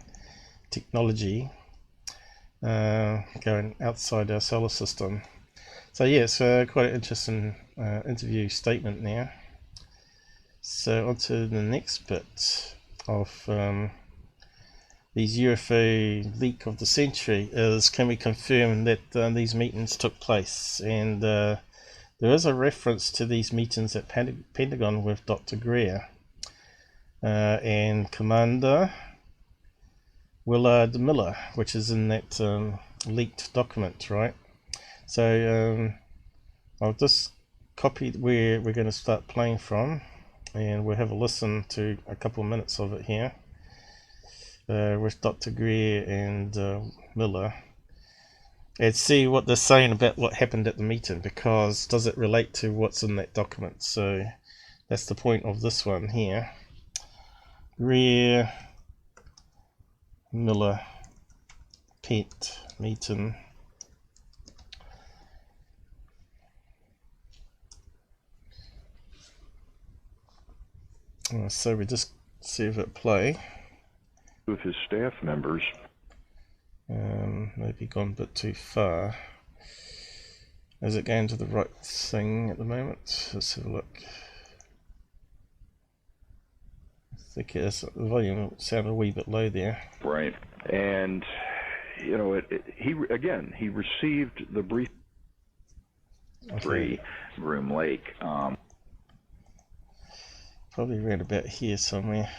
technology going outside our solar system. So yeah, it's quite an interesting interview statement now. So on to the next bit of these UFO leak of the century is, can we confirm that these meetings took place? And there is a reference to these meetings at Pentagon with Dr. Greer and Commander Willard Miller, which is in that leaked document, right? So I'll just copy where we're going to start playing from, and we'll have a listen to a couple of minutes of it here with Dr. Greer and Miller, and see what they're saying about what happened at the meeting, because does it relate to what's in that document? So that's the point of this one here. Greer, Miller, Pete meeting. So we just see if it play. With his staff members. Maybe gone a bit too far. Is it going to the right thing at the moment? Let's have a look. I think it is. The volume sounded a wee bit low there. Right. And, you know, he received the brief. Okay. Groom Lake. Probably around about here somewhere.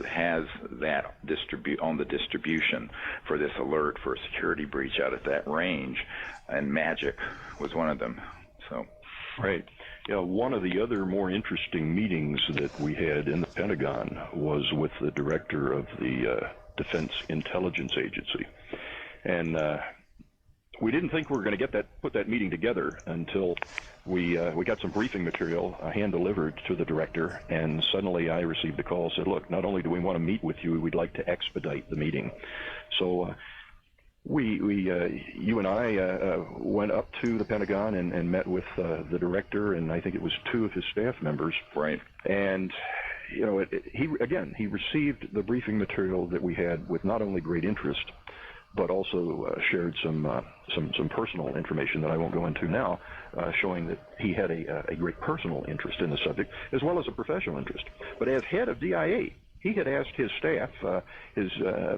Has that on the distribution for this alert for a security breach out at that range, and Magic was one of them. So, right. Yeah, one of the other more interesting meetings that we had in the Pentagon was with the director of the Defense Intelligence Agency, and we didn't think we were going to put that meeting together until we got some briefing material hand delivered to the director, and suddenly I received a call, said, look, not only do we want to meet with you, we'd like to expedite the meeting. So you and I went up to the Pentagon and met with the director, and I think it was two of his staff members. Right. And you know, he received the briefing material that we had with not only great interest, but also shared some personal information that I won't go into now, showing that he had a great personal interest in the subject as well as a professional interest. But as head of DIA, he had asked his staff, his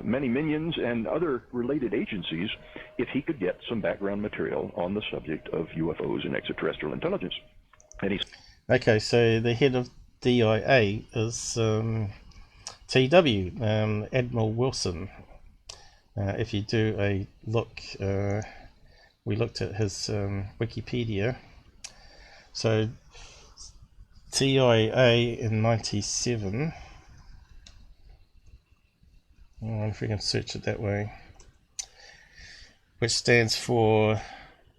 many minions and other related agencies, if he could get some background material on the subject of UFOs and extraterrestrial intelligence. And he's okay. So the head of DIA is TW, Admiral Wilson. If you do a look, we looked at his Wikipedia. So TIA in 97. I wonder if we can search it that way. Which stands for,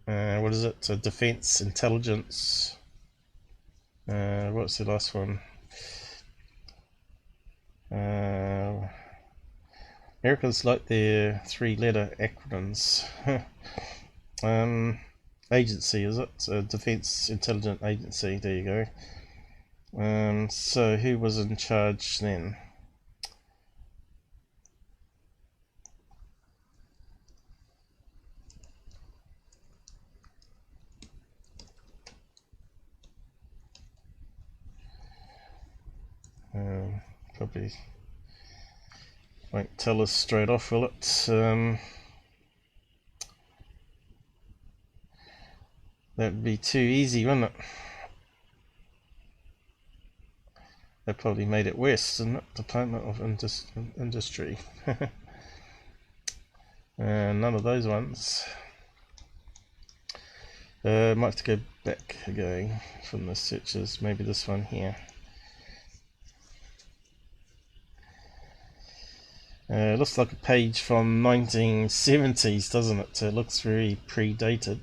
what is it? Defense Intelligence. What's the last one? Americans like their 3-letter acronyms. Agency, is it? Defense Intelligence Agency, there you go. So who was in charge then? Probably won't tell us straight off, will it? That'd be too easy, wouldn't it? They probably made it worse, didn't it? Department of Industry. None of those ones. Might have to go back again from the searches. Maybe this one here. Looks like a page from 1970s, doesn't it? It looks very predated.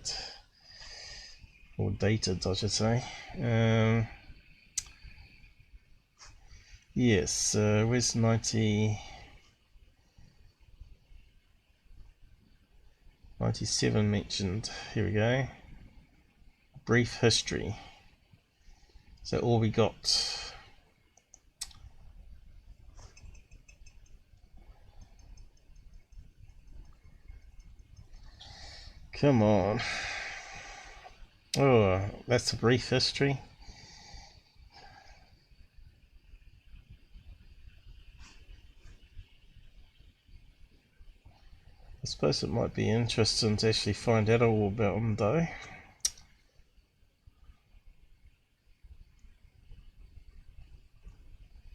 Or dated, I should say. Yes, where's 97 mentioned? Here we go. Brief history. Is that all we got? Come on. Oh, that's a brief history. I suppose it might be interesting to actually find out all about them though.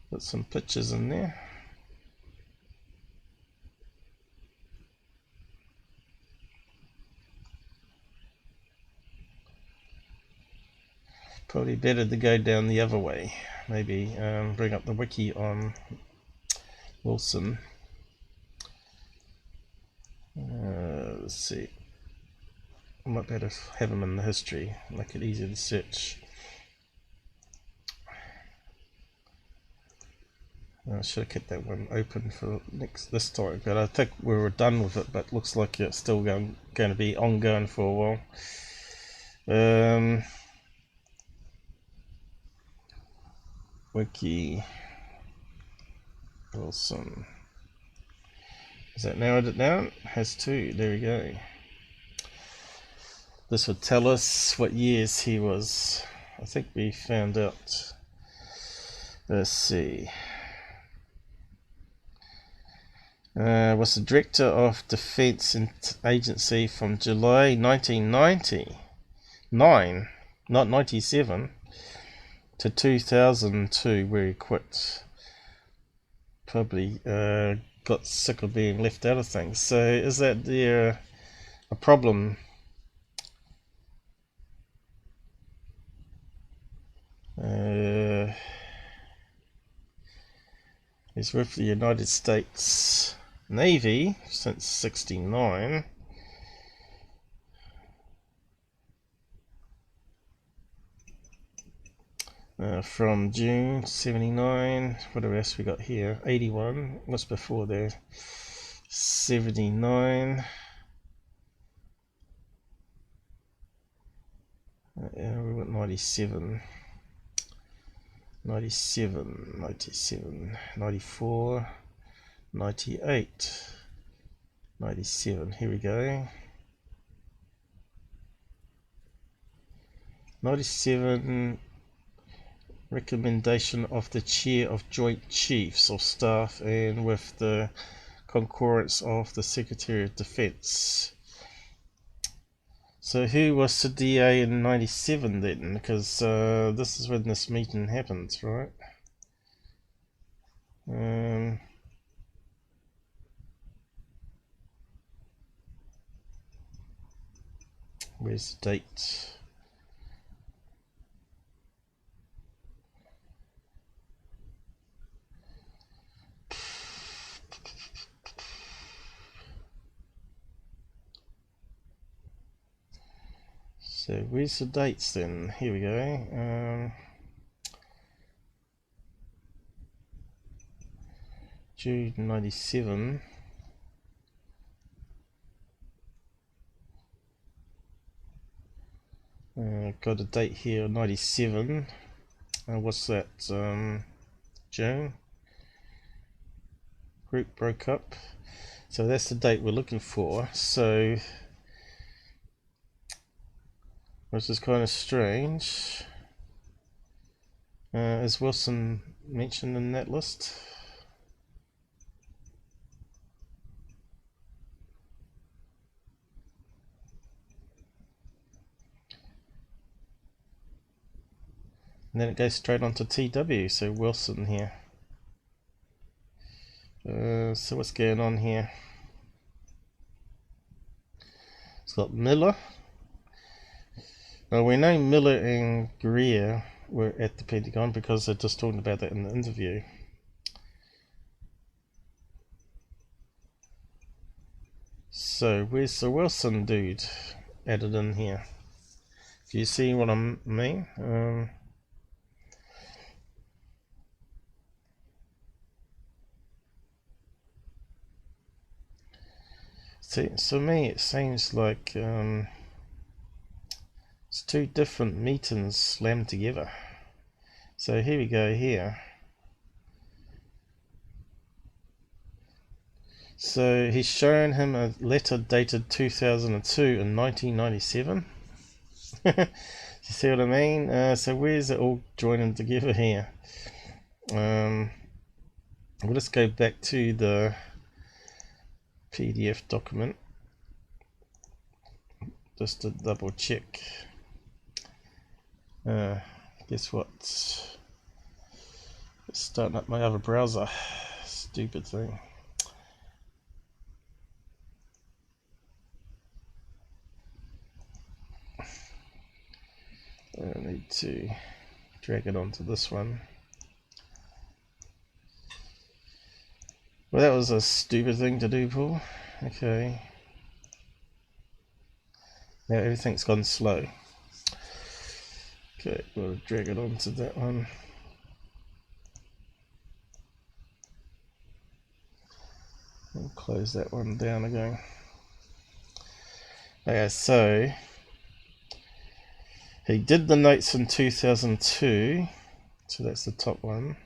Put some pictures in there. Probably better to go down the other way. Maybe bring up the wiki on Wilson. Let's see. I might better have them in the history, make it easier to search. I should have kept that one open for this time, but I think we were done with it. But looks like it's still going to be ongoing for a while. Wiki Wilson. Is that narrowed it down? Has 2. There we go. This would tell us what years he was. I think we found out. Let's see. Was the Director of Defense Agency from July 1999, not 97, to 2002, where he quit. Probably got sick of being left out of things. So is that there a problem? He's with the United States Navy since '69. From June '79. What else we got here? 81. What's before there? 79. We got 97. 97, 97, 94, 98, 97. Here we go. 97. Recommendation of the Chair of Joint Chiefs of Staff and with the concurrence of the Secretary of Defense. So who was the DA in 97 then? Because this is when this meeting happened, right? Where's the date? So where's the dates then? Here we go. June 97. got a date here, 97. What's that? June. Group broke up. So that's the date we're looking for. So, which is kind of strange. Is Wilson mentioned in that list? And then it goes straight on to TW, so Wilson here. So what's going on here? It's got Miller. Well, we know Miller and Greer were at the Pentagon because they're just talking about that in the interview. So where's the Wilson dude added in here? Do you see what I mean? See, so me it seems like it's two different meetings slammed together. So here we go here. So he's shown him a letter dated 2002 in 1997. You see what I mean? So where's it all joining together here? We'll just go back to the PDF document just to double check. Guess what? It's starting up my other browser. Stupid thing. I need to drag it onto this one. Well, that was a stupid thing to do, Paul. Okay. Now everything's gone slow. Okay, we'll drag it onto that one. We'll close that one down again. Okay, so he did the notes in 2002, so that's the top one.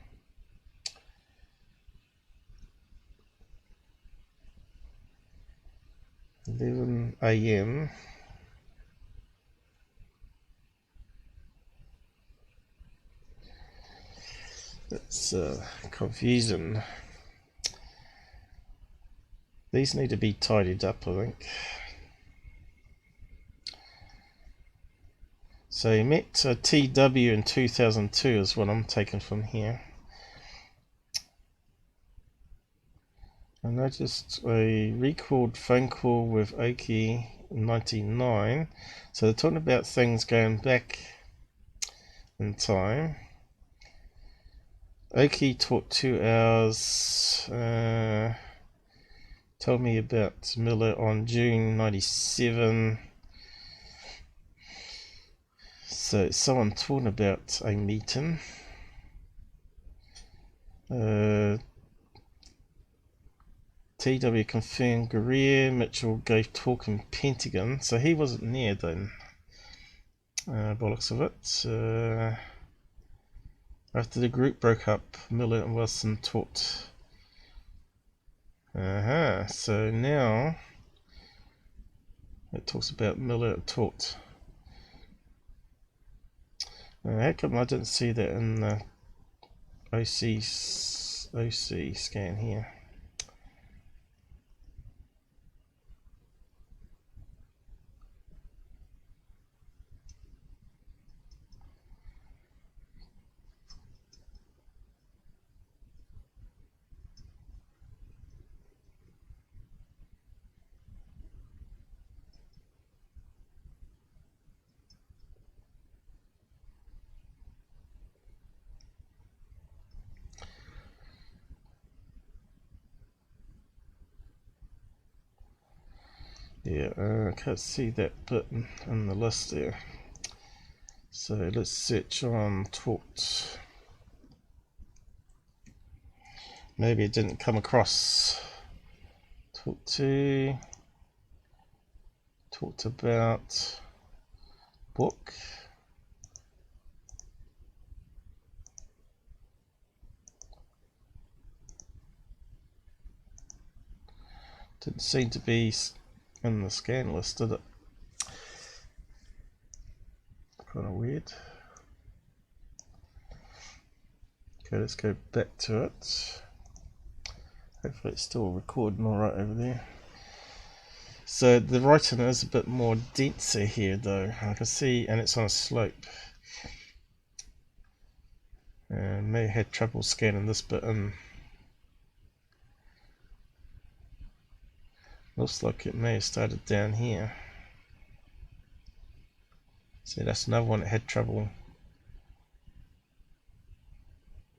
$11 AM. That's confusing. These need to be tidied up, I think. So he met TW in 2002 is what I'm taking from here. I noticed a recalled phone call with Oki in 99. So they're talking about things going back in time. Oki talked 2 hours, told me about Miller on June 97. So someone talking about a meeting. TW confirmed Greer, Mitchell gave talk in Pentagon, so he wasn't there then, by the looks of it. After the group broke up, Miller and Wilson talked. So now it talks about Miller talked. How come I didn't see that in the OC scan here? Yeah, I can't see that bit in the list there. So let's search on talked. Maybe it didn't come across. Talked about book. Didn't seem to be in the scan list, did it? Kind of weird. Okay, let's go back to it. Hopefully it's still recording alright over there. So the writing is a bit more denser here though, I can see, and it's on a slope. May have had trouble scanning this bit in. Looks like it may have started down here. See, that's another one that had trouble.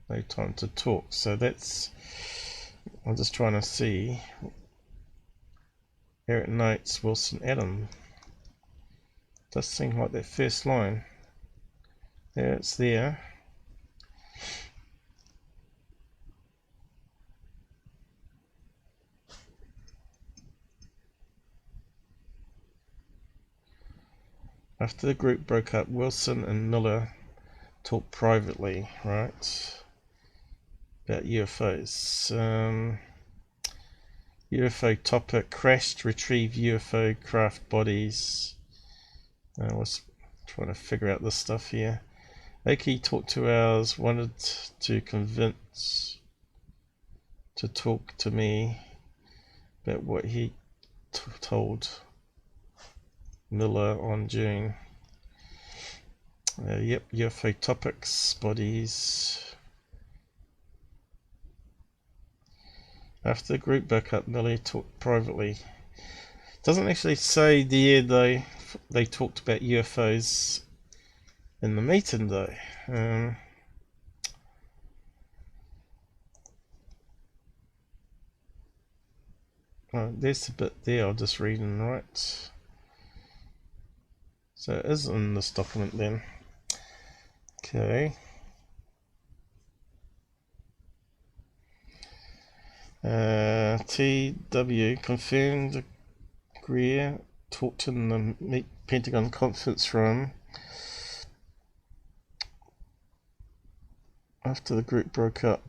No time to talk. So that's, I'm just trying to see. Eric Notes, Wilson, Adam. Does seem like that first line. There, it's there. After the group broke up, Wilson and Miller talked privately, right? About UFOs. UFO topic, crashed, retrieve UFO craft bodies. I was trying to figure out this stuff here. Oki talked 2 hours, wanted to convince to talk to me about what he told Miller on June. Yep, UFO topics, bodies. After the group broke up, Miller talked privately. Doesn't actually say there though they talked about UFOs in the meeting though. There's a bit there I'll just read and write. So it is in this document then. Okay. TW confirmed Greer talked in the Pentagon conference room after the group broke up.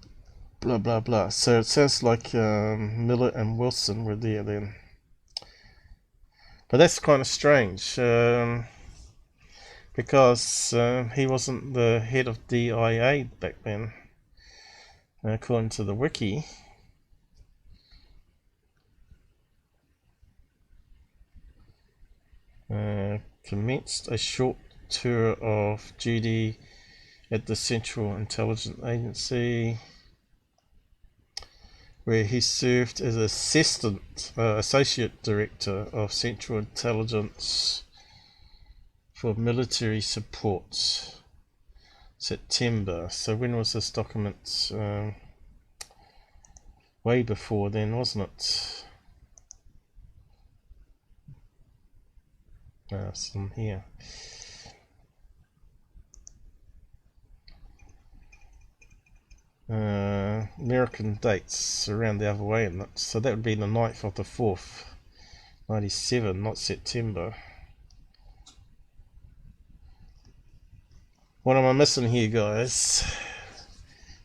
Blah blah blah. So it sounds like Miller and Wilson were there then. But that's kind of strange because he wasn't the head of DIA back then, according to the wiki. Commenced a short tour of duty at the Central Intelligence Agency, where he served as associate director of Central Intelligence for military support. September. So when was this document? Way before then, wasn't it? Some here. American dates around the other way, and so that would be the 9th of the 4th, 97, not September. What am I missing here, guys?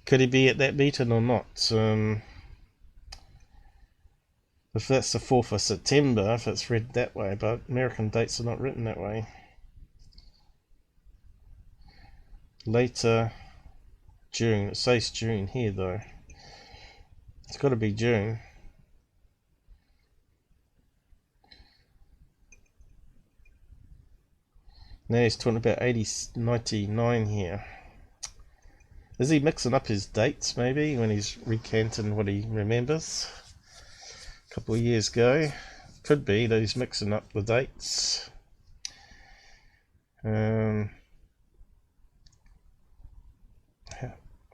Could he be at that meeting or not? If that's the 4th of September, if it's read that way, but American dates are not written that way. Later June, it says June here though. It's got to be June. Now he's talking about 99 here. Is he mixing up his dates maybe when he's recanting what he remembers a couple of years ago? Could be that he's mixing up the dates.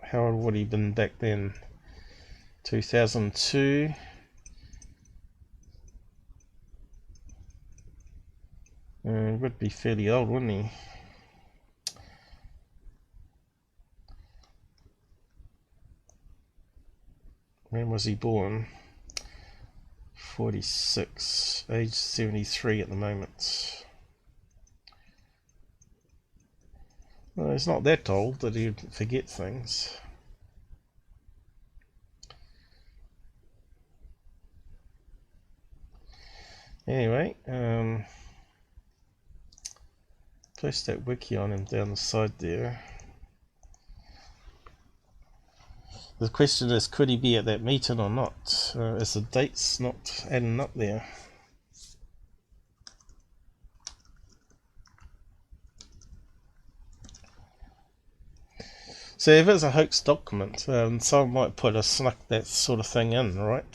How old would he been back then? 2002. Would be fairly old, wouldn't he? When was he born? 46, age 73 at the moment. Well, he's not that old that he'd forget things. Anyway, post that wiki on him down the side there. The question is, could he be at that meeting or not? Is the dates not adding up there? So if it's a hoax document, someone might put a snuck that sort of thing in, right?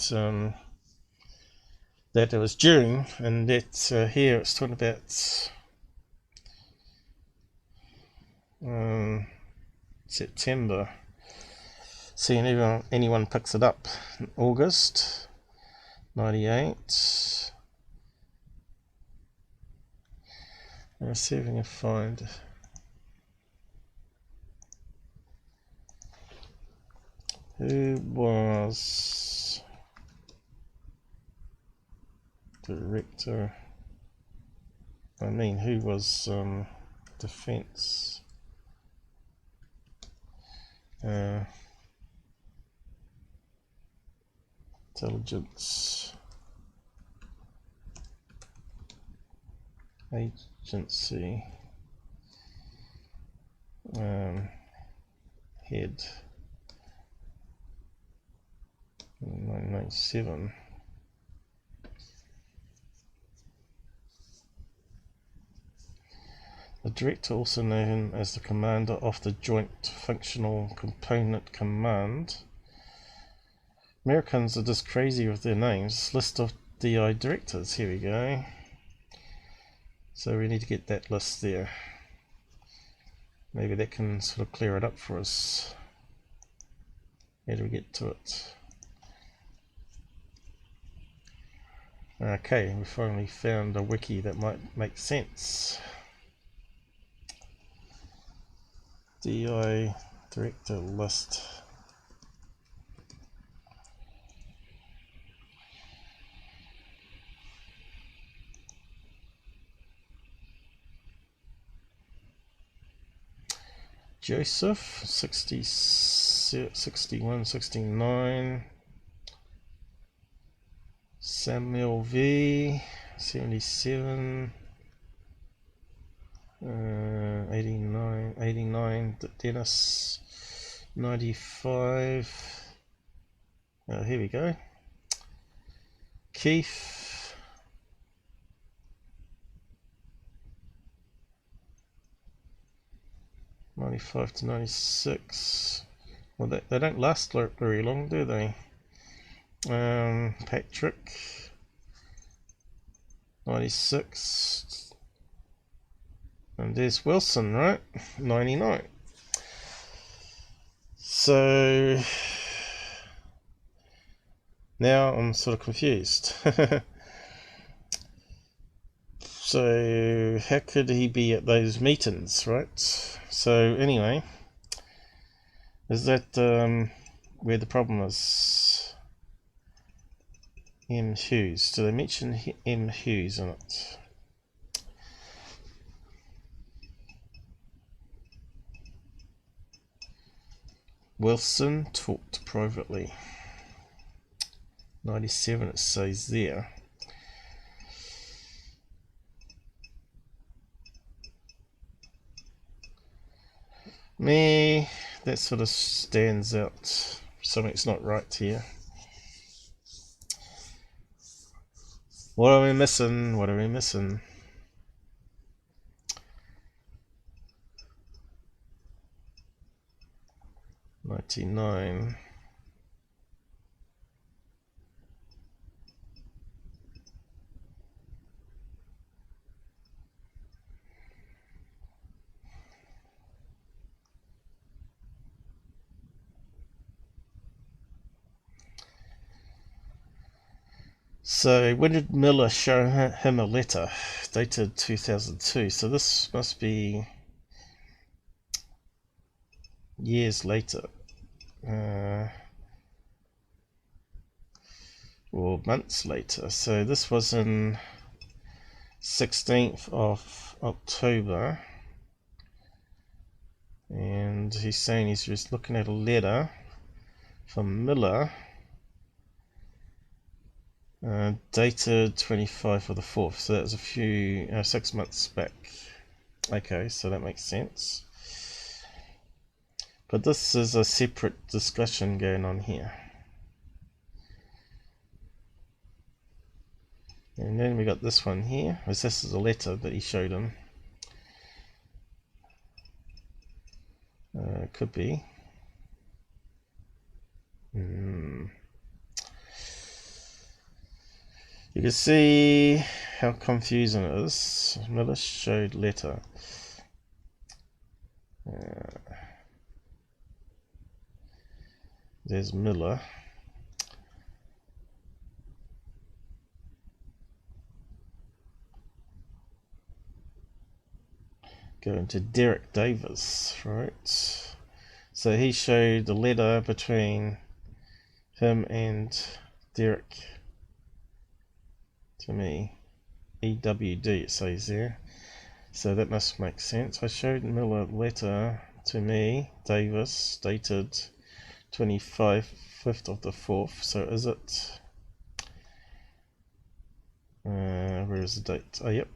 That it was June, and that here it's talking about September. See, anyone picks it up. August 98. Let's see if we can find who was director. I mean, who was defense? Intelligence agency head 997. The director, also known as the commander of the Joint Functional Component Command. Americans are just crazy with their names. List of DI directors. Here we go. So we need to get that list there. Maybe that can sort of clear it up for us. How do we get to it? Okay, we finally found a wiki that might make sense. DI director list. Joseph 60, 61, 69. Samuel V 77. 89, Dennis 95. Here we go. Keith 95 to 96. Well, they don't last very long, do they? Patrick 96. And there's Wilson, right? 99. So now I'm sort of confused. So how could he be at those meetings, right? So anyway, is that where the problem is? M. Hughes. Do they mention M. Hughes in it? Wilson talked privately. 97 it says there. Me, that sort of stands out. Something's not right here. What are we missing? What are we missing? $99. So when did Miller show him a letter dated 2002? So this must be years later, or months later. So this was in 16th of October, and he's saying he's just looking at a letter from Miller Dated 25 of the 4th, so that was a few 6 months back. Okay, so that makes sense. But this is a separate discussion going on here. And then we got this one here, as this is a letter that he showed him. Could be. You can see how confusing it is. Miller showed letter. There's Miller. Going to Derek Davis, right? So he showed the letter between him and Derek to me. EWD it says there. So that must make sense. I showed Miller a letter to me, Davis, dated 5th of the 4th. So is it? Where is the date? Oh, yep.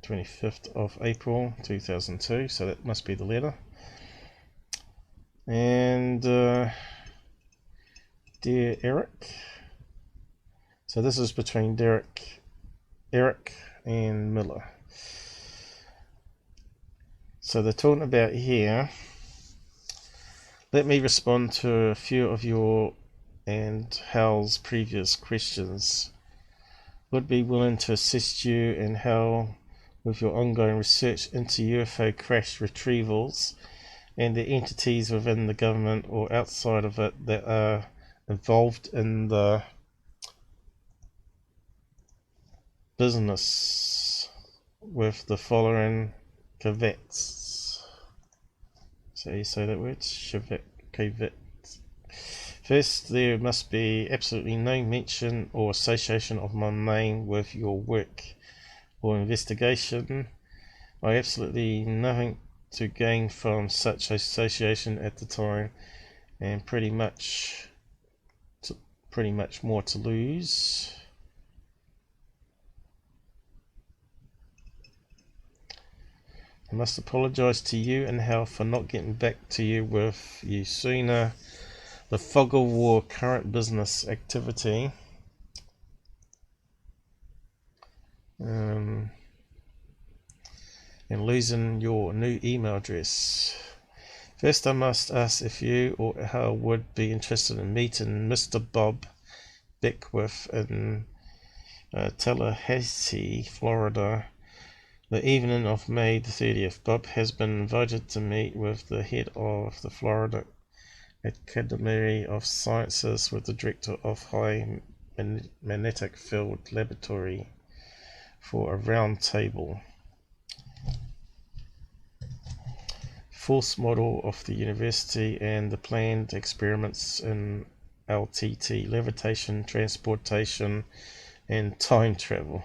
25th of April 2002, so that must be the letter. And dear Eric, so this is between Eric and Miller. So they're talking about here. Let me respond to a few of your and Hal's previous questions. Would be willing to assist you and Hal with your ongoing research into UFO crash retrievals and the entities within the government or outside of it that are involved in the business with the following caveats. So you say that word? Caveats. First, there must be absolutely no mention or association of my name with your work or investigation. I absolutely nothing to gain from such association at the time, and pretty much more to lose. I must apologize to you and Hal for not getting back to you with you sooner. The fog of war, current business activity. And losing your new email address. First, I must ask if you or Hal would be interested in meeting Mr. Bob Beckwith in Tallahassee, Florida, the evening of May the 30th. Bob has been invited to meet with the head of the Florida Academy of Sciences with the director of High Magnetic Field Laboratory for a round table. Force model of the university and the planned experiments in LTT, levitation, transportation, and time travel,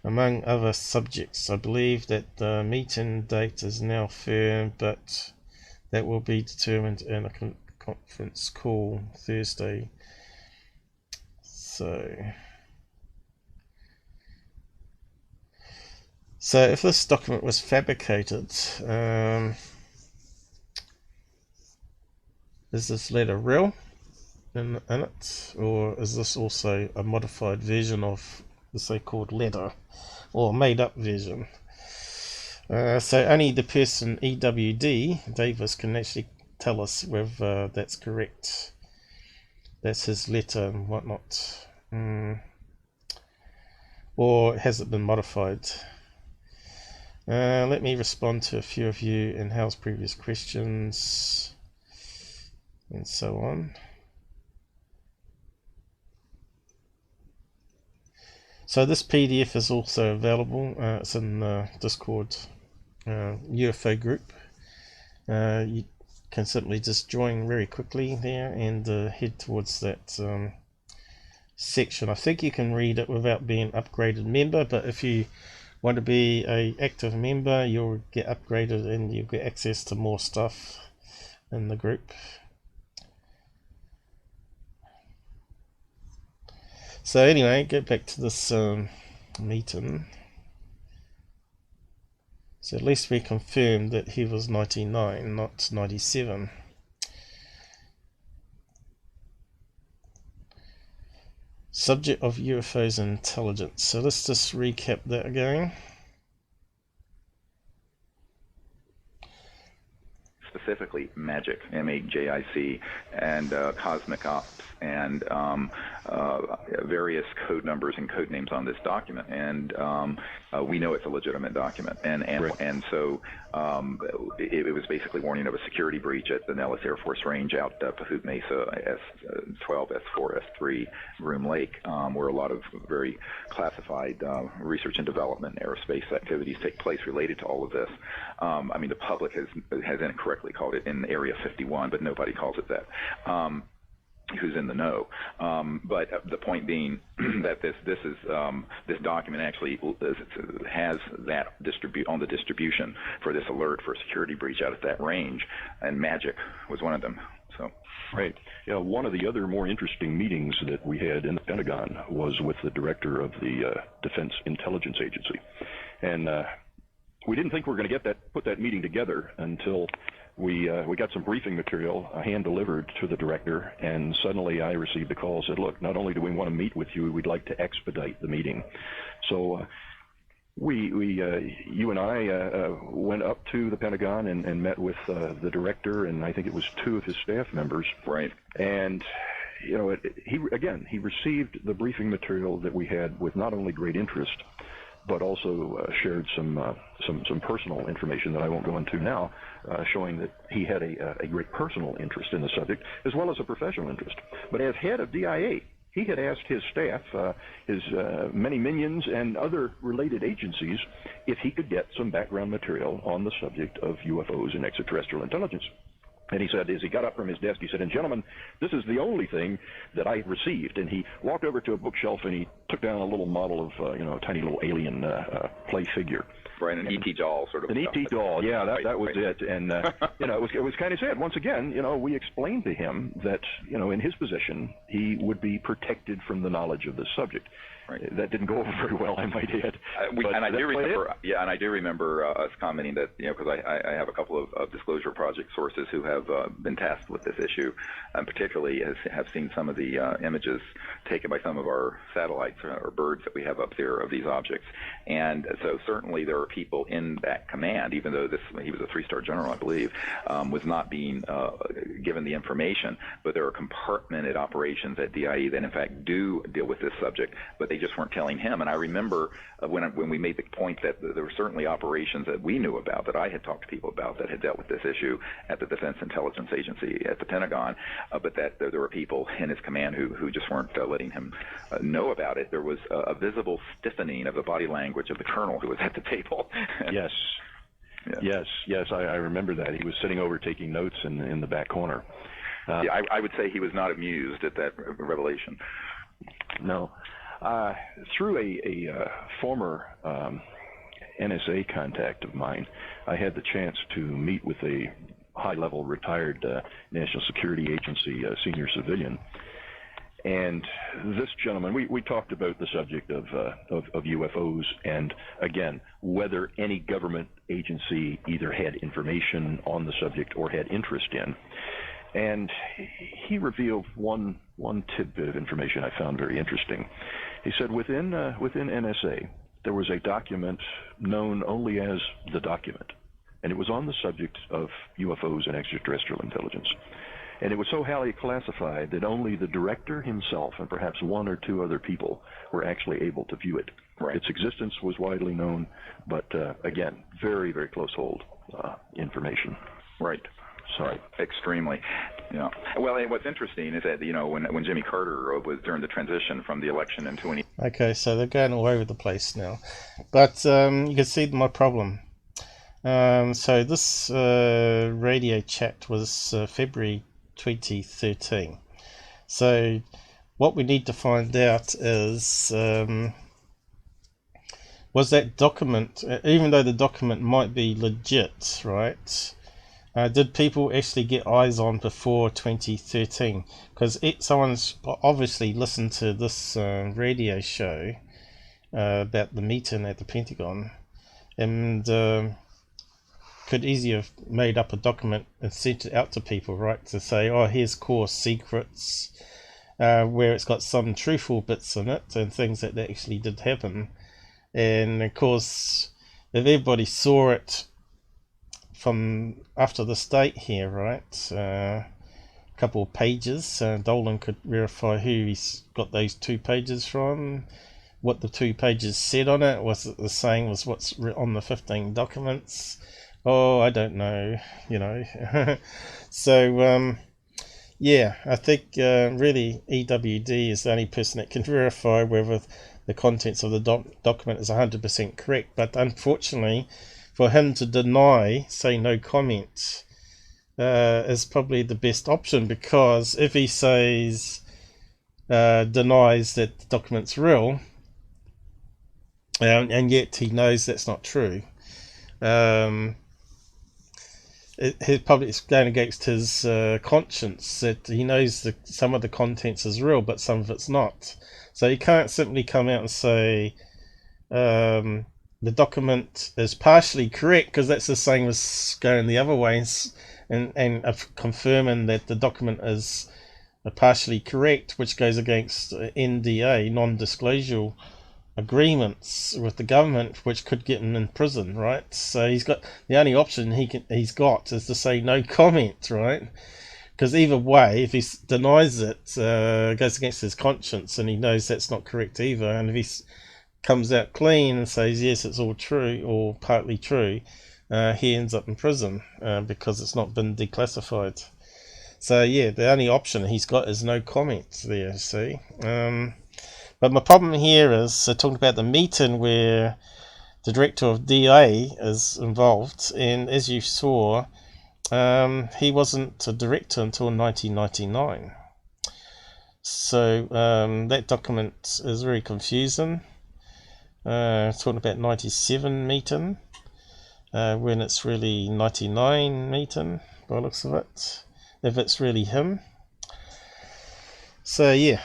among other subjects. I believe that the meeting date is now firm, but that will be determined in a conference call Thursday. So if this document was fabricated, is this letter real in it, or is this also a modified version of the so-called letter, or made up version? So only the person EWD Davis can actually tell us whether that's correct. That's his letter and whatnot. Or has it been modified? Let me respond to a few of you and Hal's previous questions and so on. So this PDF is also available. It's in the Discord UFO group. You can simply just join very quickly there and head towards that section. I think you can read it without being upgraded member, but if you want to be a active member, you'll get upgraded and you'll get access to more stuff in the group. So anyway, get back to this meeting. So at least we confirmed that he was 99, not 97. Subject of UFOs and intelligence. So let's just recap that again. Specifically magic, M-A-J-I-C, and cosmic ops, and various code numbers and code names on this document, and we know it's a legitimate document, and so it was basically warning of a security breach at the Nellis Air Force Range out Pahut Mesa, S12, S4, S3, Groom Lake, where a lot of very classified research and development aerospace activities take place related to all of this. I mean, the public has incorrectly called it in Area 51, but nobody calls it that. Who's in the know? But the point being that this document actually has that on the distribution for this alert for a security breach out at that range, and magic was one of them. So. Right. Yeah, one of the other more interesting meetings that we had in the Pentagon was with the director of the Defense Intelligence Agency, and we didn't think we were going to put that meeting together until we got some briefing material hand delivered to the director, and suddenly I received a call, said, look, not only do we want to meet with you, we'd like to expedite the meeting. So you and I went up to the Pentagon and met with the director, and I think it was 2 of his staff members. Right. And you know, he received the briefing material that we had with not only great interest, but also shared some personal information that I won't go into now, showing that he had a great personal interest in the subject as well as a professional interest. But as head of DIA, he had asked his staff, his many minions and other related agencies, if he could get some background material on the subject of UFOs and extraterrestrial intelligence. And he said, as he got up from his desk, he said, and gentlemen, this is the only thing that I received. And he walked over to a bookshelf and he took down a little model of, a tiny little alien play figure. Right, an E.T. doll sort of. An E.T. doll, yeah, that was it. And, it was kind of sad. Once again, we explained to him that, in his position, he would be protected from the knowledge of this subject. Right. That didn't go over very well, I might add. I do remember us commenting that, because I have a couple of disclosure project sources who have been tasked with this issue, and particularly have seen some of the images taken by some of our satellites or birds that we have up there of these objects. And so certainly there are people in that command, even though he was a 3-star general, I believe, was not being given the information, but there are compartmented operations at DIE that in fact do deal with this subject, but they just weren't telling him. And I remember when we made the point that there were certainly operations that we knew about, that I had talked to people about, that had dealt with this issue at the Defense Intelligence Agency at the Pentagon, but that there were people in his command who just weren't letting him know about it. There was a visible stiffening of the body language of the colonel who was at the table. Yes. Yeah. Yes, I remember that. He was sitting over taking notes in the back corner. I would say he was not amused at that revelation. No. Through a former NSA contact of mine, I had the chance to meet with a high-level retired National Security Agency senior civilian. And this gentleman, we talked about the subject of UFOs and, again, whether any government agency either had information on the subject or had interest in. And he revealed one tidbit of information I found very interesting. He said within NSA, there was a document known only as the document, and it was on the subject of UFOs and extraterrestrial intelligence. And it was so highly classified that only the director himself and perhaps 1 or 2 other people were actually able to view it. Right. Its existence was widely known, but again, very, very close hold information. Right. Sorry. Extremely. Yeah. Well, and what's interesting is that, when Jimmy Carter was during the transition from the election into an... Okay, so they're going all over the place now. But you can see my problem. So this radio chat was February 2013. So what we need to find out is, was that document, even though the document might be legit, right? did people actually get eyes on before 2013? Because someone's obviously listened to this radio show about the meeting at the Pentagon, and could easily have made up a document and sent it out to people, right, to say, oh, here's core secrets, where it's got some truthful bits in it and things that actually did happen. And of course, if everybody saw it from after the date here, right, a couple of pages, Dolan could verify who he's got those 2 pages from, what the 2 pages said on it. Was it the same as what's on the 15 documents? Oh, I don't know, you know. So yeah, I think really EWD is the only person that can verify whether the contents of the document is 100% correct. But unfortunately, for him to deny, say no comment, is probably the best option, because if he says, denies that the document's real, and yet he knows that's not true, his probably it's going against his conscience, that he knows that some of the contents is real but some of it's not. So he can't simply come out and say the document is partially correct, because that's the same as going the other way and confirming that the document is partially correct, which goes against NDA, non-disclosure agreements with the government, which could get him in prison, right? So he's got the only option he's got is to say no comment, right? Because either way, if he denies it, goes against his conscience, and he knows that's not correct either. And if he comes out clean and says yes, it's all true or partly true, he ends up in prison because it's not been declassified. So yeah, the only option he's got is no comment there. See. But my problem here is talking about the meeting where the director of DA is involved, and as you saw, he wasn't a director until 1999. So that document is very confusing. Talking about 97 meeting, when it's really 99 meeting by the looks of it, if it's really him. So yeah,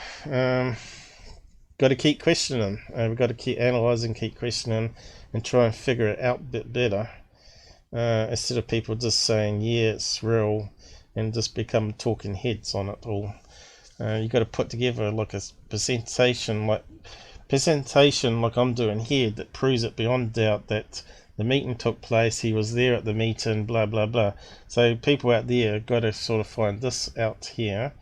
got to keep questioning. We've got to keep analysing, keep questioning, and try and figure it out a bit better, instead of people just saying, yeah, it's real, and just become talking heads on it all. You've got to put together like a presentation like I'm doing here, that proves it beyond doubt that the meeting took place, he was there at the meeting, blah blah blah. So people out there got to sort of find this out here.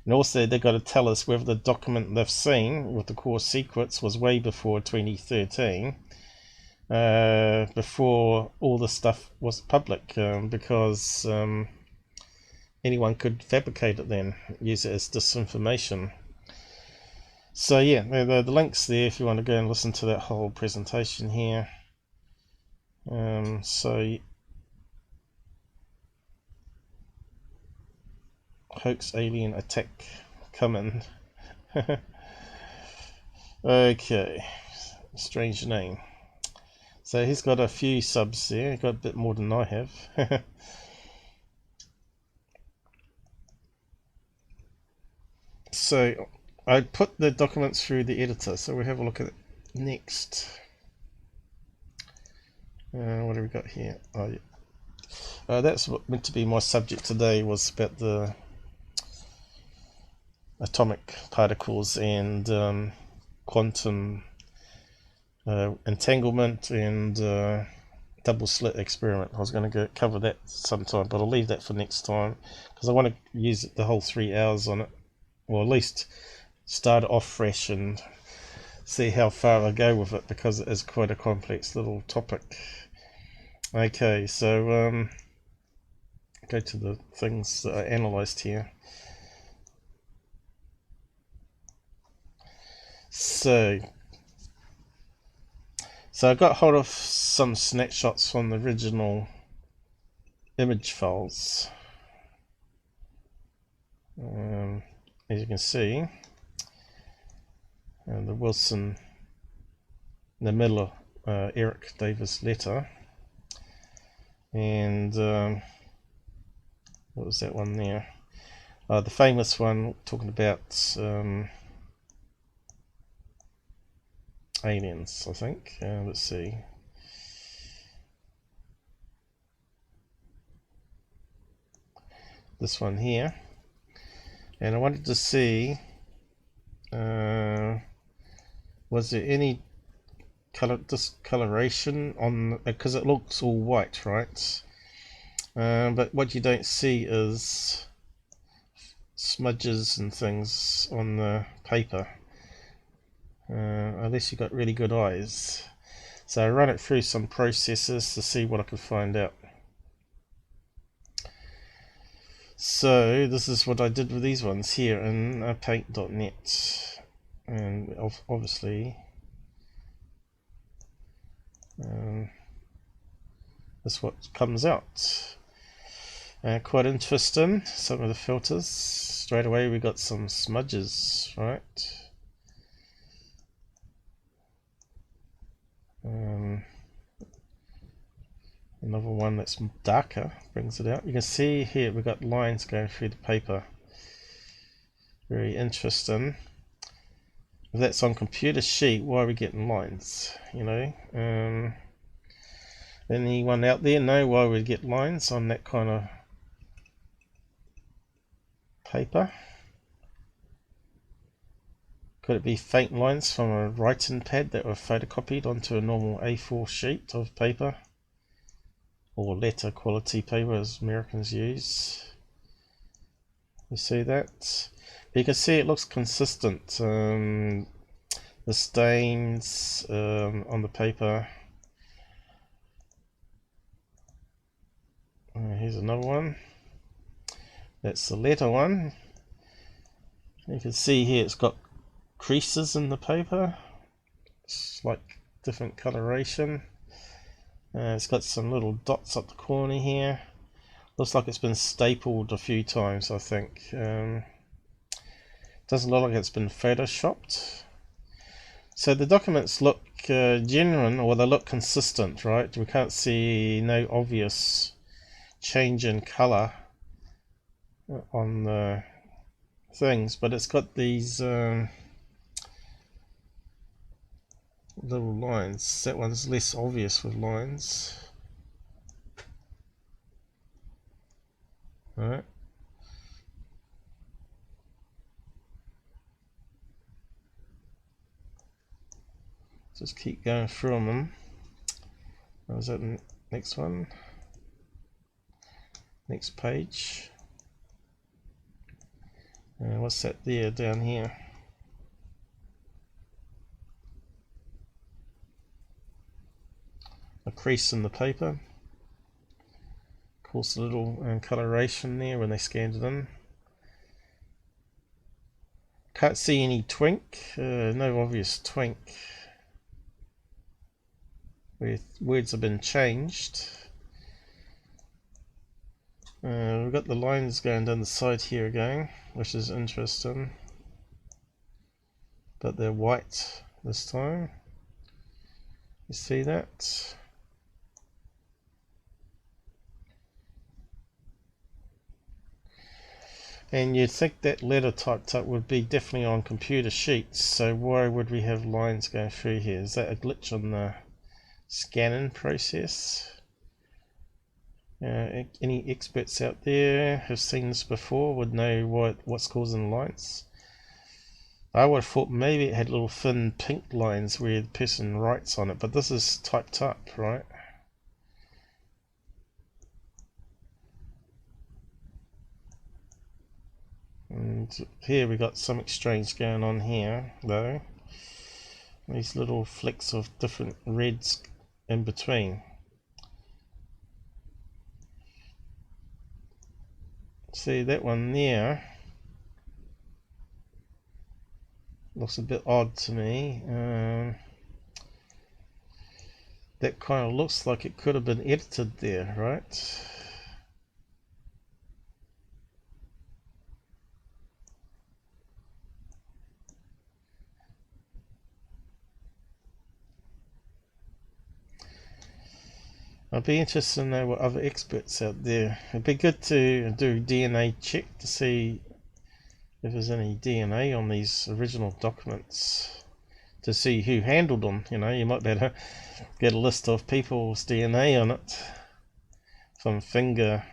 And also they've got to tell us whether the document they've seen with the core secrets was way before 2013, before all the stuff was public, because anyone could fabricate it then, use it as disinformation. So yeah, the link's there if you want to go and listen to that whole presentation here. So hoax alien attack coming. Okay, strange name. So he's got a few subs there, he's got a bit more than I have. So I put the documents through the editor, so we'll have a look at it next. What do we got here? Oh yeah, that's what meant to be my subject today, was about the atomic particles and quantum entanglement and double slit experiment. I was going to cover that sometime, but I'll leave that for next time, because I want to use the whole 3 hours on it, or at least start it off fresh and see how far I go with it, because it is quite a complex little topic. Okay, so go to the things that I analysed here. So I got hold of some snapshots from the original image files. As you can see, the Wilson, the Miller, Eric Davis letter, and What was that one there? The famous one talking about aliens, I think. Let's see. This one here. And I wanted to see, was there any discoloration on, because it looks all white, right? But what you don't see is smudges and things on the paper, unless you've got really good eyes. So I run it through some processes to see what I could find out. So this is what I did with these ones here in paint.net, and obviously that's what comes out. Quite interesting, some of the filters. Straight away we got some smudges, right? Another one that's darker brings it out. You can see here we've got lines going through the paper. Very interesting. If that's on computer sheet, why are we getting lines? You know, anyone out there know why we get lines on that kind of paper? Could it be faint lines from a writing pad that were photocopied onto a normal A4 sheet of paper? Or letter quality paper, as Americans use. You see that? You can see it looks consistent. The stains on the paper. Here's another one. That's the letter one. You can see here it's got creases in the paper. It's like different coloration. It's got some little dots up the corner here. Looks like it's been stapled a few times, I think. Doesn't look like it's been photoshopped. So the documents look genuine, or they look consistent, right? We can't see no obvious change in color on the things, but it's got these little lines. That one's less obvious with lines. Alright. Just keep going through them. Was that the next one? Next page. What's that there down here? A crease in the paper. Of course, a little coloration there when they scanned it in. Can't see any twink, no obvious twink where words have been changed. We've got the lines going down the side here again, which is interesting, but they're white this time. You see that? And you'd think that letter typed up would be definitely on computer sheets, so why would we have lines going through here? Is that a glitch on the scanning process? Any experts out there have seen this before, would know what's causing lines? I would have thought maybe it had little thin pink lines where the person writes on it, but this is typed up, right? And here we got something strange going on here, though. These little flecks of different reds in between. See that one there? Looks a bit odd to me. That kind of looks like it could have been edited there, right? I'd be interested to know what other experts out there. It'd be good to do a DNA check to see if there's any DNA on these original documents, to see who handled them. You know, you might be able to get a list of people's DNA on it, from finger,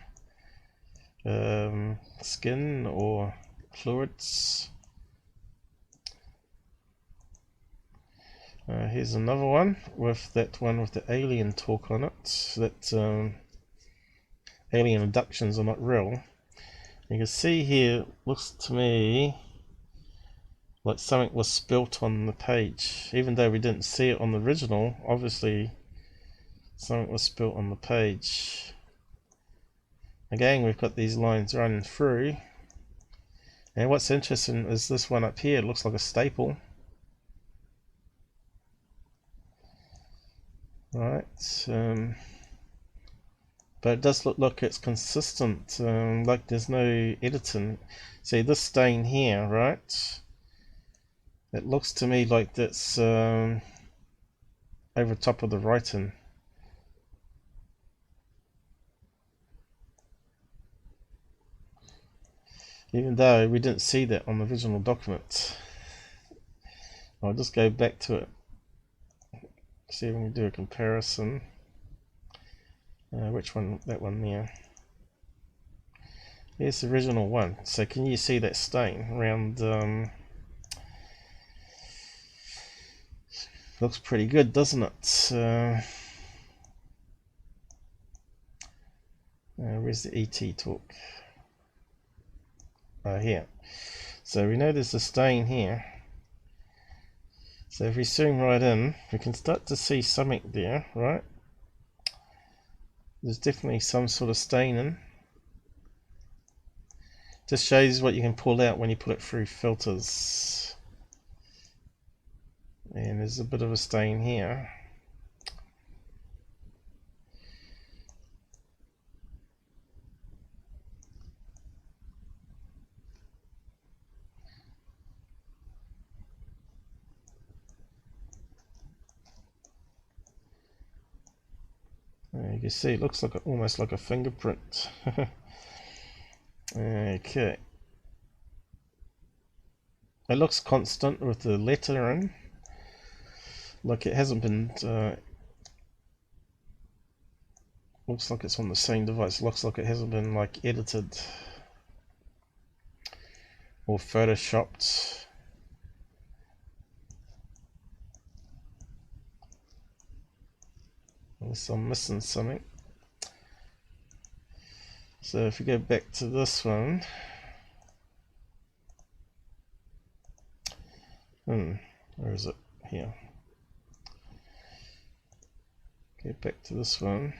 skin, or fluids. Here's another one with the alien talk on it, that alien abductions are not real. You can see here, looks to me like something was spilt on the page. Even though we didn't see it on the original, obviously something was spilt on the page. Again, we've got these lines running through. And what's interesting is this one up here. It looks like a staple. Right, but it does look like it's consistent, like there's no editing. See this stain here, right? It looks to me like that's over top of the writing. Even though we didn't see that on the original document. I'll just go back to it. See if we can do a comparison. Which one? That one there. Here's the original one. So can you see that stain around? Looks pretty good, doesn't it? Where's the ET talk? Here. So we know there's a stain here. So if we zoom right in, we can start to see something there, right? There's definitely some sort of staining. Just shows what you can pull out when you put it through filters. And there's a bit of a stain here. You can see it looks like almost like a fingerprint. Okay. It looks constant with the lettering, like it hasn't been. Looks like it's on the same device. Looks like it hasn't been like edited or photoshopped. Unless I'm missing something. So if we go back to this one, where is it? Here. Go back to this one.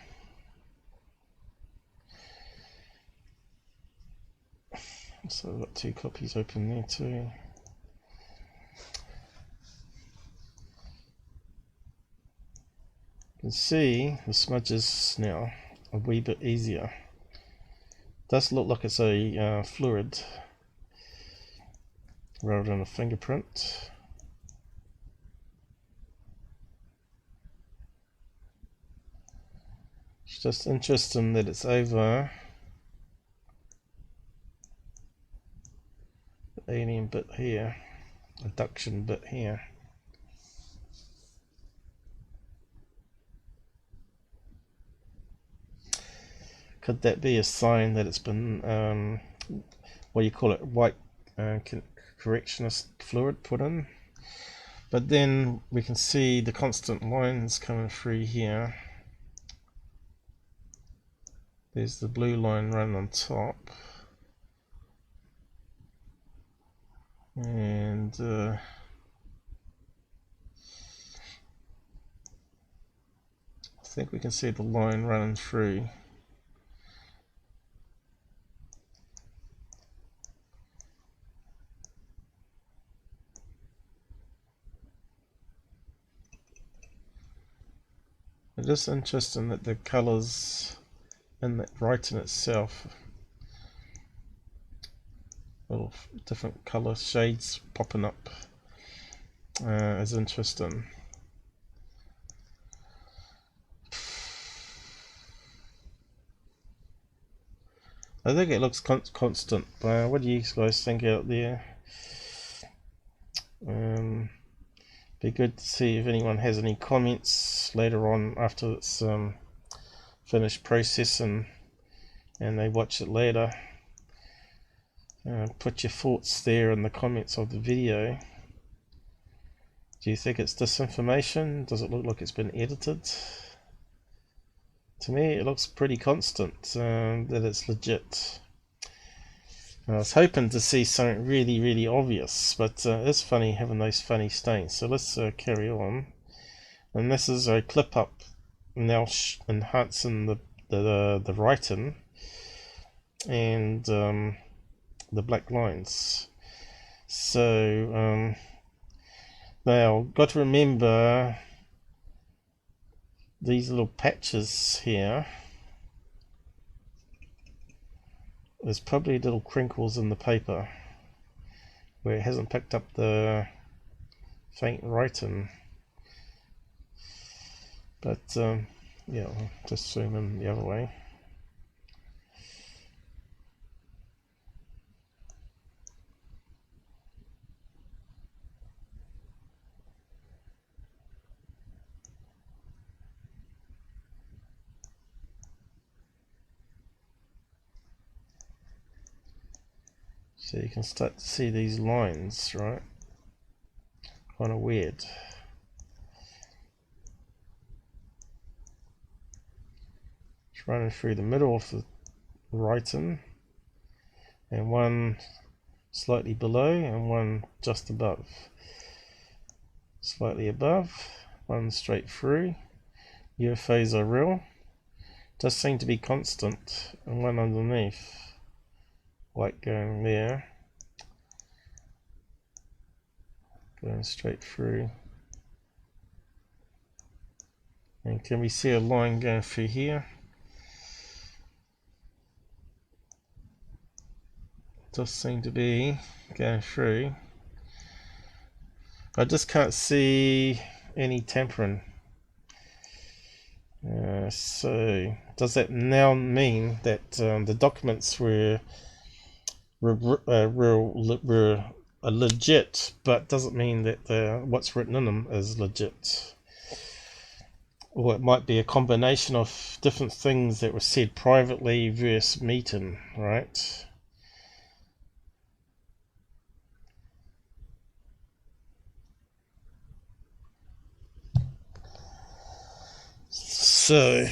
So I've got 2 copies open there too. You can see the smudges now a wee bit easier. Does look like it's a fluid rather than a fingerprint. It's just interesting that it's over the alien bit here, abduction bit here. Could that be a sign that it's been, what do you call it, white correctionist fluid put in? But then we can see the constant lines coming through here. There's the blue line running on top. And I think we can see the line running through. It is interesting that the colours in that writing itself, little different colour shades popping up, is interesting. I think it looks constant. What do you guys think out there? Be good to see if anyone has any comments later on after it's finished processing and they watch it later. Put your thoughts there in the comments of the video. Do you think it's disinformation? Does it look like it's been edited? To me it looks pretty constant, that it's legit. I was hoping to see something really obvious, but it's funny having those funny stains. So let's carry on. And this is a clip up now enhancing the writing and the black lines. So now got to remember these little patches here. There's probably little crinkles in the paper where it hasn't picked up the faint writing. But yeah, I'll just zoom in the other way. So you can start to see these lines, right? Kind of weird. It's running through the middle of the writing, and one slightly below and one just above. Slightly above, one straight through. UFOs are real. Does seem to be constant, and one underneath. White going there, going straight through, and can we see a line going through here? Does seem to be going through. I just can't see any tampering. So does that now mean that the documents were legit, but doesn't mean that what's written in them is legit? Or it might be a combination of different things that were said privately versus meeting, right? So,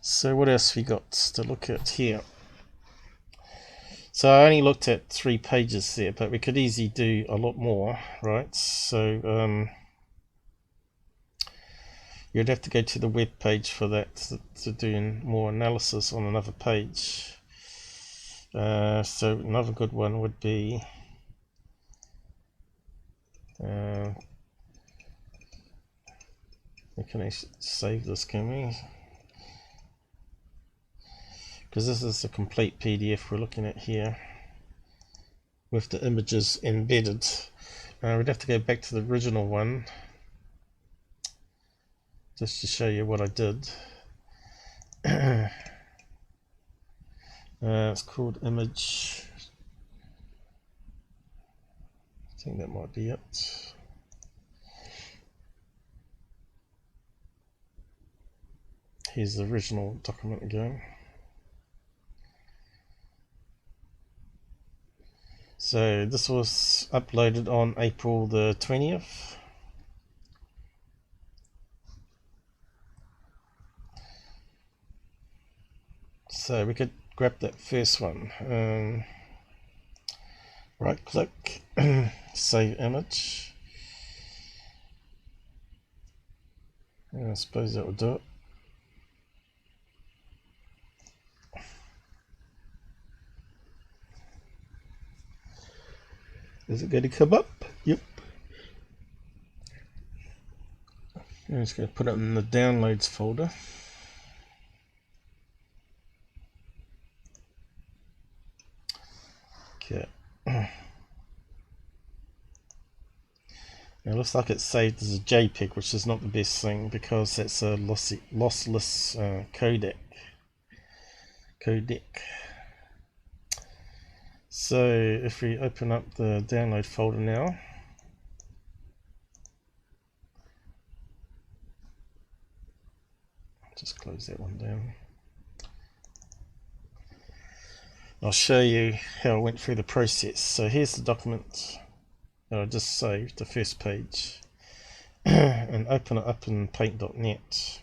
so what else we got to look at here? So I only looked at 3 pages there, but we could easily do a lot more, right? So you'd have to go to the web page for that, to do more analysis on another page. So another good one would be we can actually save this, can we? Because this is the complete PDF we're looking at here with the images embedded. We'd have to go back to the original one just to show you what I did. It's called image. I think that might be it. Here's the original document again. So this was uploaded on April the 20th. So we could grab that first one. Right click, save image. And I suppose that will do it. Is it going to come up? Yep. I'm just going to put it in the downloads folder. Okay. It looks like it's saved as a JPEG, which is not the best thing because it's a lossless codec. codec. So if we open up the download folder now, just close that one down. I'll show you how I went through the process. So here's the document that I just saved, the first page, and open it up in paint.net.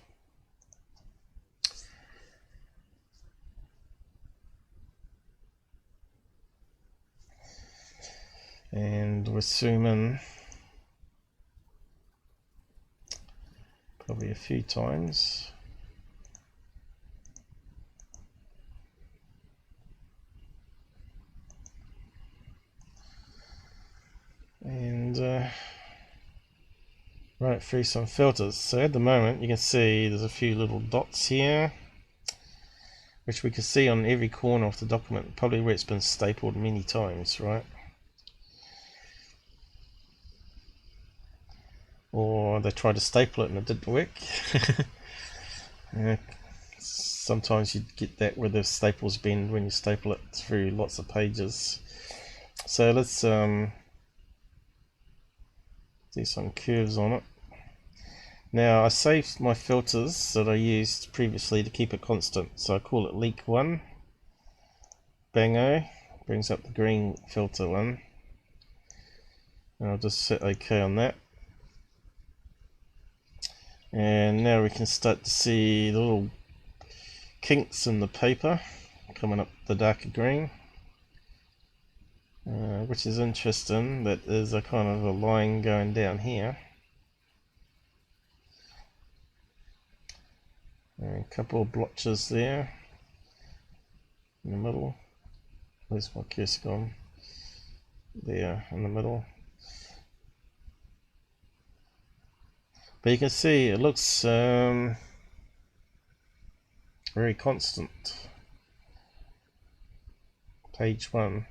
And we'll zoom in probably a few times. And run it through some filters. So at the moment you can see there's a few little dots here, which we can see on every corner of the document, probably where it's been stapled many times, right? Or they tried to staple it and it didn't work. Sometimes you get that where the staples bend when you staple it through lots of pages. So let's do some curves on it. Now I saved my filters that I used previously to keep it constant, so I call it Leak 1. Bango, brings up the green filter one. And I'll just hit OK on that. And now we can start to see the little kinks in the paper coming up the darker green, which is interesting. That is a kind of a line going down here, and a couple of blotches there in the middle. Where's my cursor gone? There in the middle. But you can see it looks very constant. Page 1.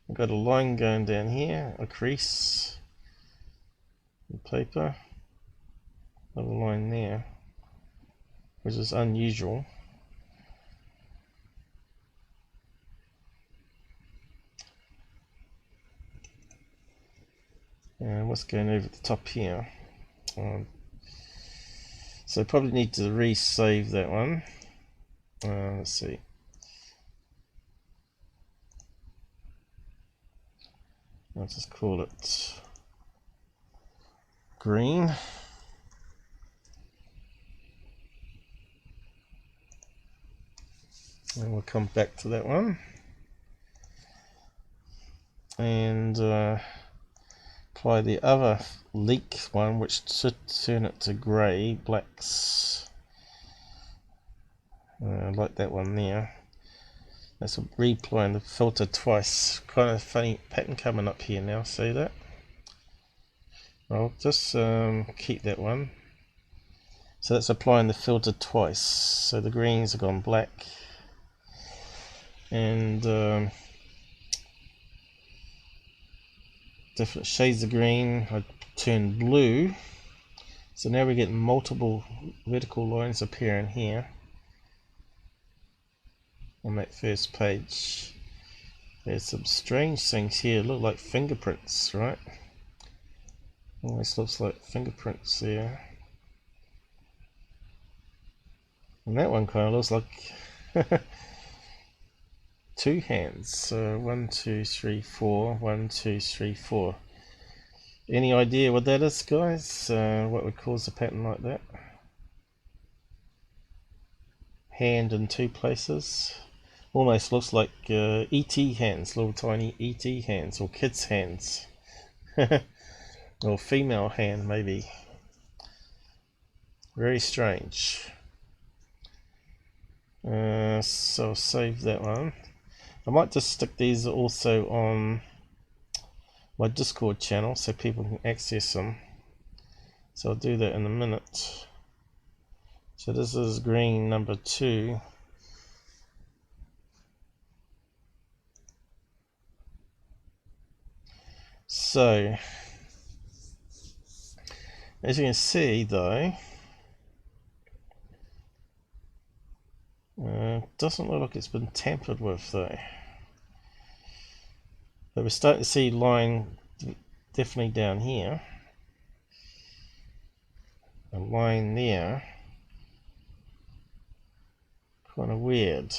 I've got a line going down here, a crease in paper, another line there, which is unusual. And what's going over the top here? So probably need to resave that one. Let's see. I'll just call it green. And we'll come back to that one. And apply the other leak one, which should turn it to grey, blacks. Like that one there. That's reapplying the filter twice. Kind of funny pattern coming up here now, see that? I'll just keep that one. So that's applying the filter twice. So the greens have gone black. And different shades of green I turned blue, so now we get multiple vertical lines appearing here on that first page. There's some strange things here, look like fingerprints, right? Almost looks like fingerprints there. And that one kind of looks like two hands. So 1, 2, 3, 4. 1, 2, 3, 4. Any idea what that is, guys? What would cause a pattern like that? Hand in two places. Almost looks like ET hands, little tiny ET hands, or kids' hands. Or female hand, maybe. Very strange. So I'll save that one. I might just stick these also on my Discord channel so people can access them. So I'll do that in a minute. So this is green number 2. So as you can see though, It doesn't look like it's been tampered with though. But we're starting to see line definitely down here. A line there. Kind of weird.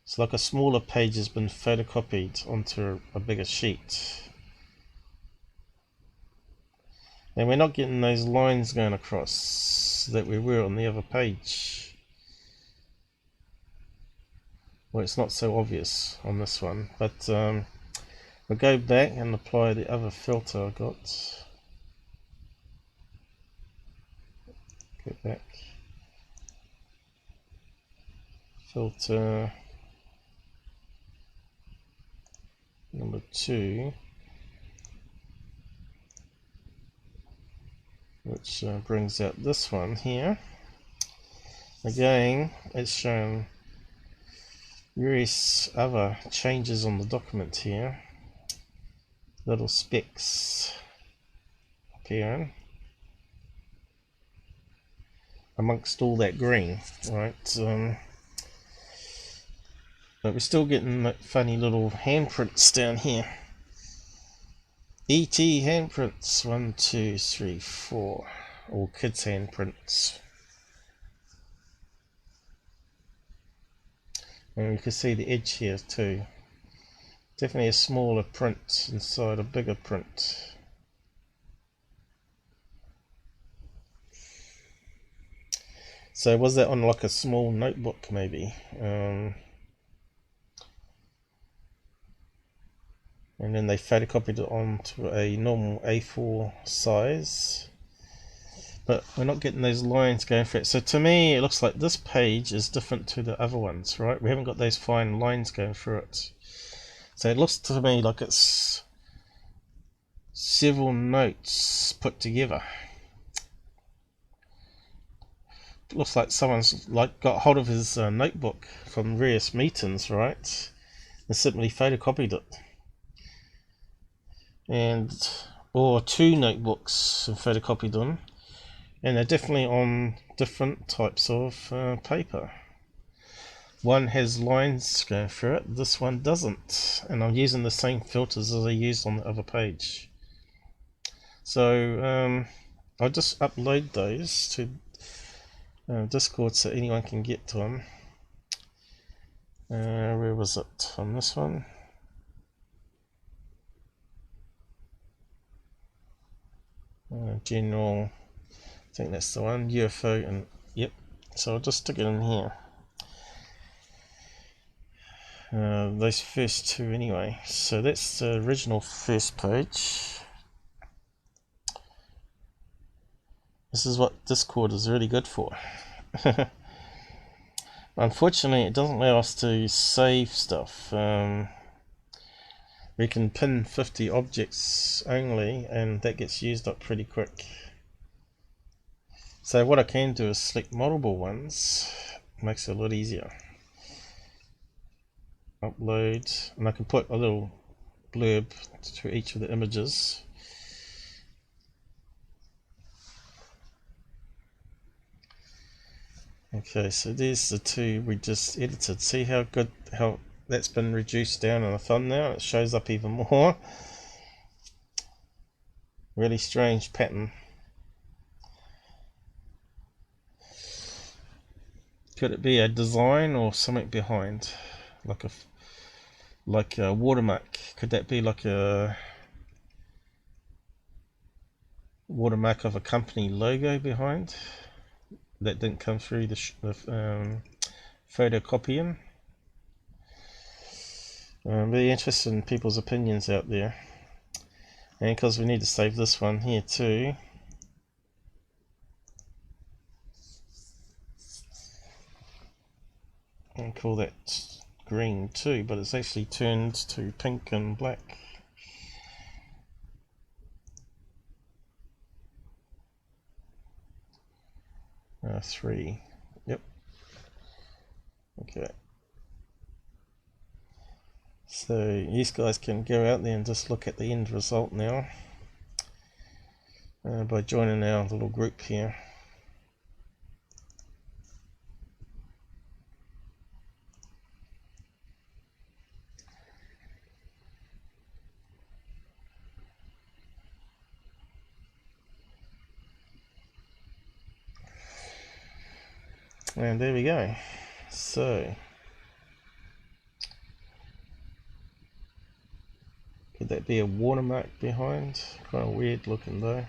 It's like a smaller page has been photocopied onto a bigger sheet. And we're not getting those lines going across that we were on the other page. Well, it's not so obvious on this one, but we'll go back and apply the other filter I got. Go back. Filter number 2. Which brings out this one here. Again, it's shown various other changes on the document here. Little specks appearing amongst all that green, right? But we're still getting funny little handprints down here. ET handprints, 1, 2, 3, 4, all kids' handprints. And you can see the edge here too. Definitely a smaller print inside a bigger print. So was that on like a small notebook maybe? And then they photocopied it onto a normal A4 size, but we're not getting those lines going for it. So to me it looks like this page is different to the other ones, right? We haven't got those fine lines going through it. So it looks to me like it's several notes put together. It looks like someone's like got hold of his notebook from various meetings, right, and simply photocopied it. And or 2 notebooks and photocopied them, and they're definitely on different types of paper. One has lines going through it, this one doesn't, and I'm using the same filters as I used on the other page. So I'll just upload those to Discord so anyone can get to them. Where was it? On this one? General, I think that's the one, UFO, and yep, so I'll just stick it in here. Those first 2 anyway, so that's the original first page. This is what Discord is really good for. Unfortunately it doesn't allow us to save stuff. We can pin 50 objects only, and that gets used up pretty quick. So what I can do is select multiple ones, makes it a lot easier. Upload, and I can put a little blurb to each of the images. Okay, so there's the 2 we just edited. See how good, how that's been reduced down in the thumbnail. It shows up even more. Really strange pattern. Could it be a design or something behind, like a watermark? Could that be like a watermark of a company logo behind that didn't come through the photocopying? I'm really interested in people's opinions out there, and because we need to save this one here too. And call that green too, but it's actually turned to pink and black. Three. Yep. Okay. So you guys can go out there and just look at the end result now by joining our little group here. And there we go. So could that be a watermark behind? Kind of weird looking though.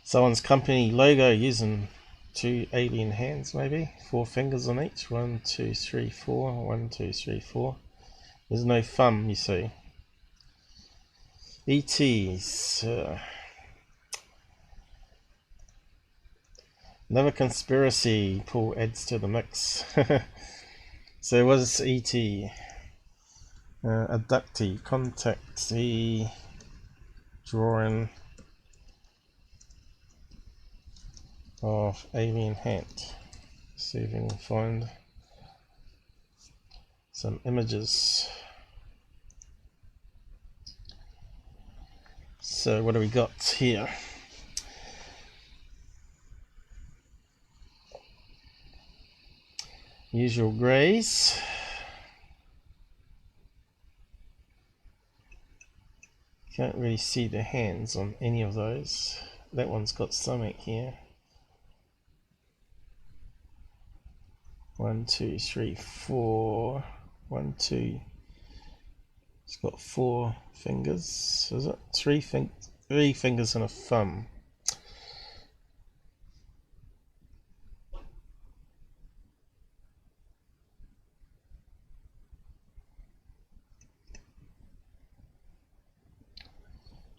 Someone's company logo using 2 alien hands, maybe 4 fingers on each. 1, 2, 3, 4. 1, 2, 3, 4. There's no thumb, you see. ETs. Another conspiracy Paul adds to the mix. So what is ET? Abductee, contactee, drawing of alien hand. See if we can find some images. So what do we got here? Usual greys. Can't really see the hands on any of those. That one's got something here. 1, 2, 3, 4. 1, 2. It's got 4 fingers. Is it? 3 fingers and a thumb.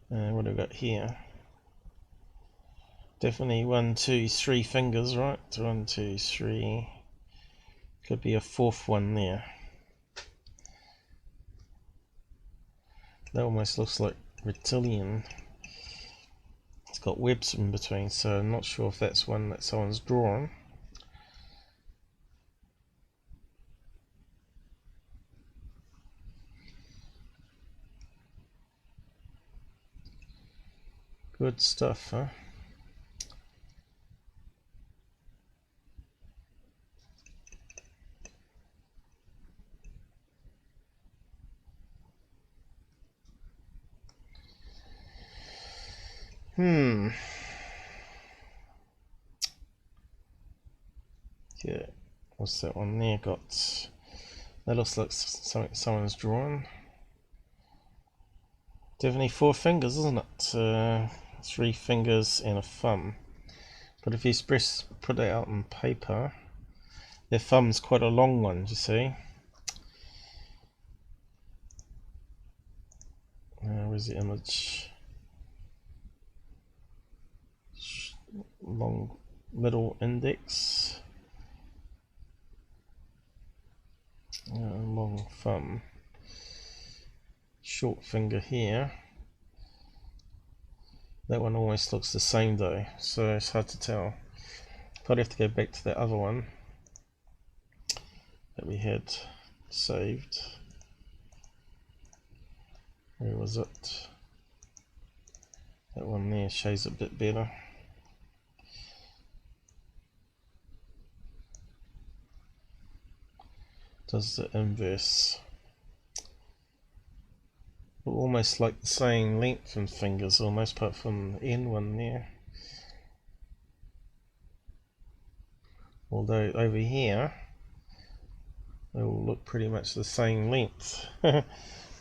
What do we got here? Definitely 1, 2, 3 fingers, right? 1, 2, 3. Could be a 4th one there. That almost looks like reptilian. It's got webs in between, so I'm not sure if that's one that someone's drawn. Good stuff, huh? Yeah, what's that one there got? That looks like something someone's drawn. Definitely 4 fingers, isn't it? 3 fingers and a thumb. But if you put it out on paper, their thumb's quite a long one, you see. Where's the image? Long middle index. Long thumb. Short finger here. That one almost looks the same though, so it's hard to tell. Probably have to go back to that other one that we had saved. Where was it? That one there shows a bit better. Does the inverse. Almost like the same length and fingers, almost, apart from the end one there. Although over here, they all look pretty much the same length. Kind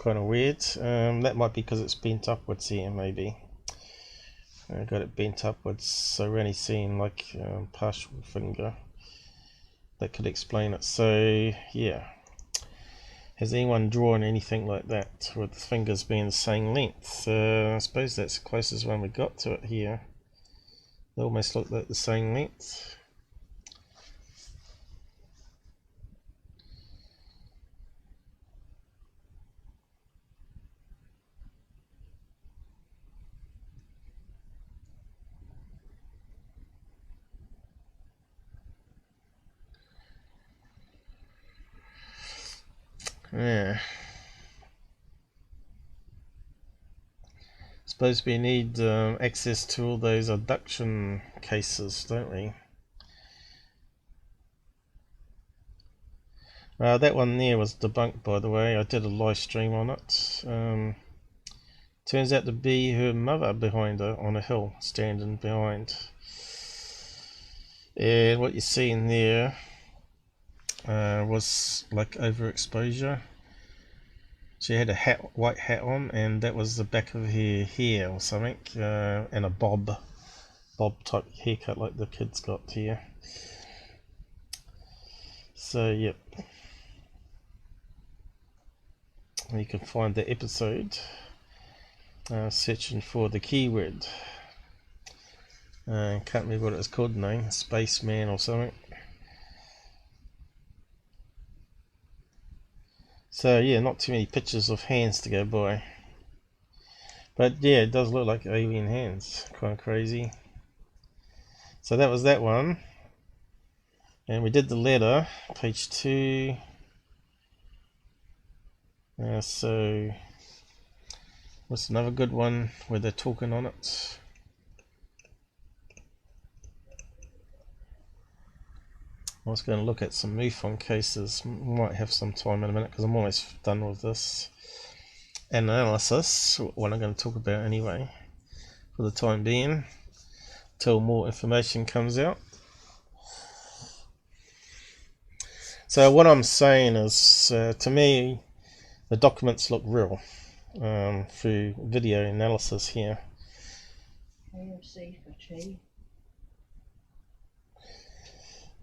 of weird. That might be because it's bent upwards here, maybe. I got it bent upwards, so we're only seeing like partial finger. That could explain it. So yeah, has anyone drawn anything like that with the fingers being the same length? I suppose that's the closest one we got to it here. They almost look like the same length. Yeah. Suppose we need access to all those abduction cases, don't we? That one there was debunked, by the way. I did a live stream on it. Turns out to be her mother behind her on a hill, standing behind. And what you're seeing there was like overexposure. She had a white hat on, and that was the back of her hair or something, and a bob type haircut like the kids got here. So yep, you can find the episode searching for the keyword. Can't remember what it's called now, Spaceman or something. So yeah, not too many pictures of hands to go by. But yeah, it does look like alien hands. Kind of crazy. So that was that one. And we did the letter, page 2. So what's another good one where they're talking on it? I was going to look at some MUFON cases. Might have some time in a minute because I'm almost done with this analysis, what I'm going to talk about anyway, for the time being, till more information comes out. So what I'm saying is, to me, the documents look real through video analysis here.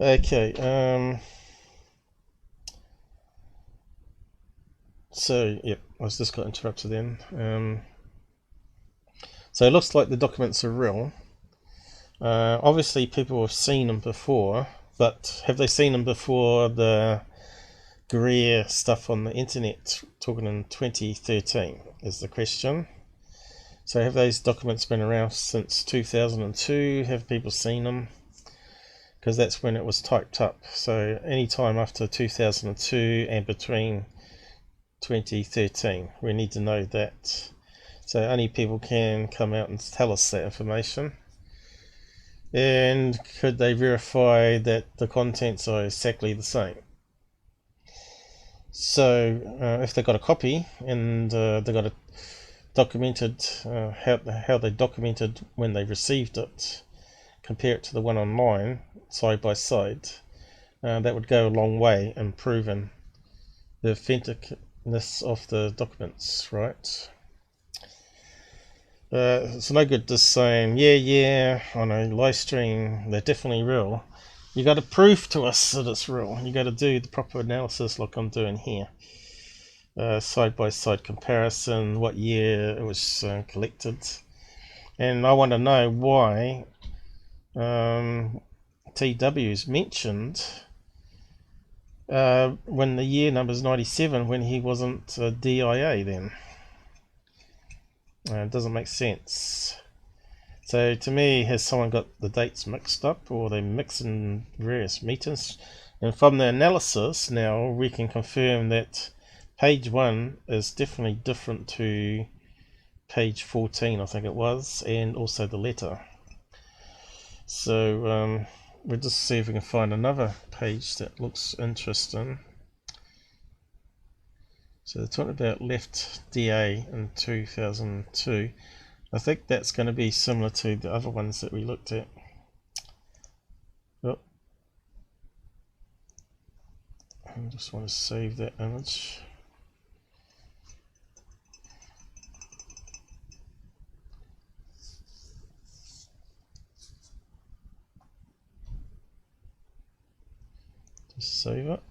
Okay, so yep, I just got interrupted then. So it looks like the documents are real. Obviously people have seen them before, but have they seen them before the Greer stuff on the internet, talking in 2013 is the question. So have those documents been around since 2002? Have people seen them? Because that's when it was typed up. So any time after 2002 and between 2013, we need to know that. So only people can come out and tell us that information. And could they verify that the contents are exactly the same? So if they got a copy and they got it documented, how they documented when they received it, compare it to the one online side by side, that would go a long way in proving the authenticness of the documents, right? It's no good just saying yeah on a live stream they're definitely real. You got to prove to us that it's real. You got to do the proper analysis like I'm doing here, side by side comparison, what year it was collected, and I want to know why TW's mentioned when the year number is 97 when he wasn't DIA then. It doesn't make sense. So to me, has someone got the dates mixed up, or they mixing various meters? And from the analysis now we can confirm that page 1 is definitely different to page 14, I think it was, and also the letter. So we'll just see if we can find another page that looks interesting. So they're talking about left DA in 2002. I think that's going to be similar to the other ones that we looked at. Oh. I just want to save that image. Just save it.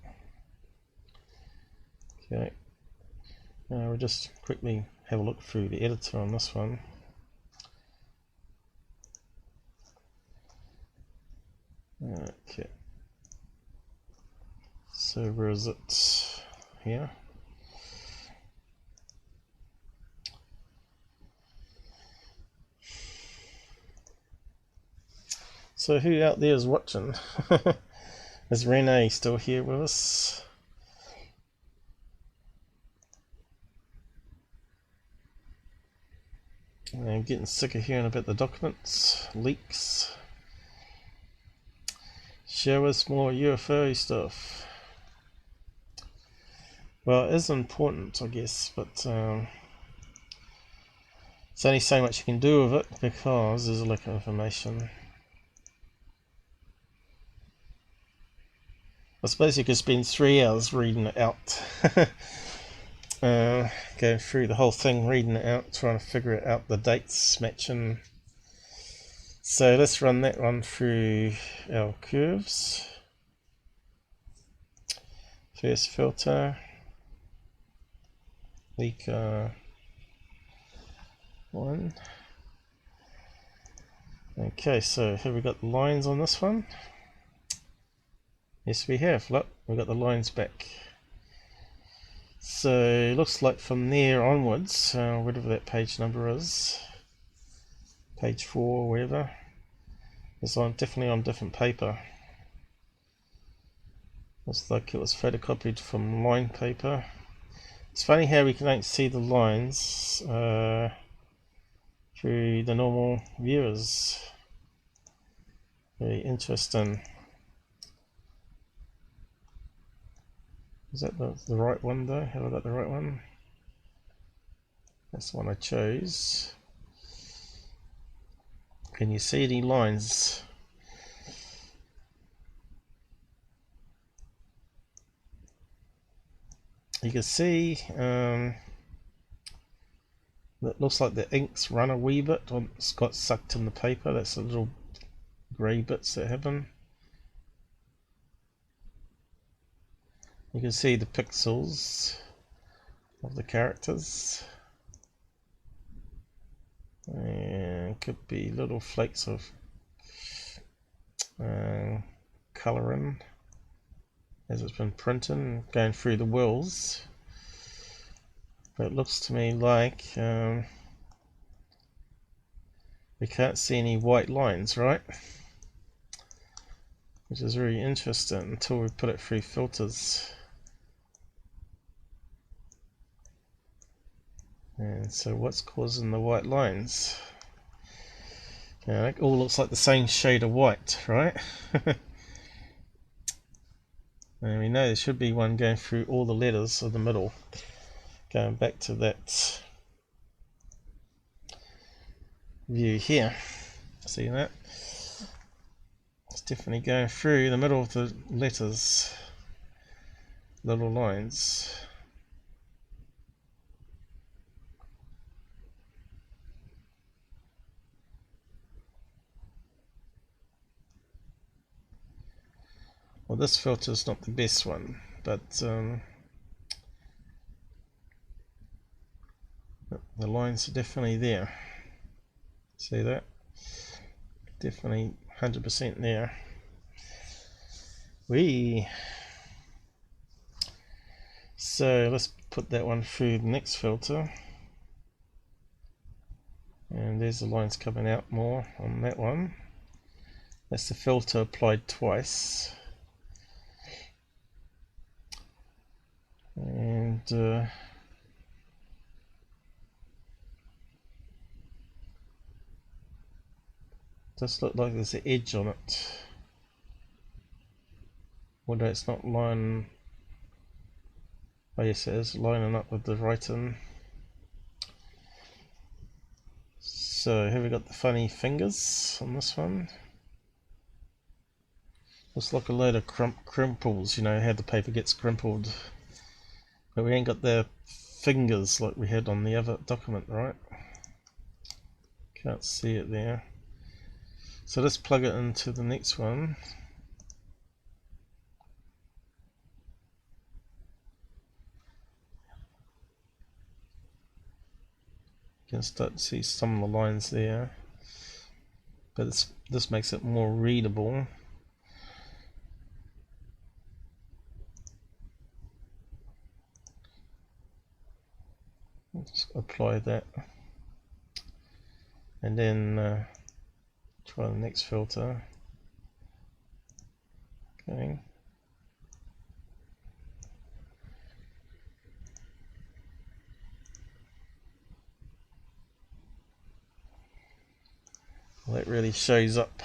Okay. We'll just quickly have a look through the editor on this one. Okay. So where is it? Here. So who out there is watching? Is Renee still here with us? I'm getting sick of hearing about the documents, leaks. Show us more UFO stuff. Well, it is important, I guess, but it's only so much you can do with it because there's a lack of information. I suppose you could spend 3 hours reading it out. Going through the whole thing, reading it out, trying to figure it out, the dates matching. So let's run that one through our curves. First filter, Leaker 1. Okay, so have we got the lines on this one? Yes, we have. Look, we've got the lines back. So it looks like from there onwards, whatever that page number is, page 4 or whatever, it's definitely on different paper. Looks like it was photocopied from line paper. It's funny how we can only see the lines through the normal viewers. Very interesting. Is that the right one though? Have I got the right one? That's the one I chose. Can you see any lines? You can see it looks like the ink's run a wee bit, or it's got sucked in the paper. That's the little grey bits that happen. You can see the pixels of the characters, and could be little flakes of colouring as it's been printed and going through the wheels. But it looks to me like we can't see any white lines, right? Which is really interesting until we put it through filters. And so what's causing the white lines? Yeah, it all looks like the same shade of white, right? And we know there should be one going through all the letters of the middle. Going back to that view here. See that? It's definitely going through the middle of the letters, little lines. Well, this filter is not the best one, but the lines are definitely there. See that? Definitely 100% there. So let's put that one through the next filter. And there's the lines coming out more on that one. That's the filter applied twice. And does look like there's an edge on it. Whether it's not lining, oh yes it is lining up with the writing. So have we got the funny fingers on this one? Looks like a load of crimples, you know how the paper gets crimpled. But we ain't got the fingers like we had on the other document, right? Can't see it there. So let's plug it into the next one. You can start to see some of the lines there. But this makes it more readable. Just apply that, and then try the next filter. Okay. Well, that really shows up.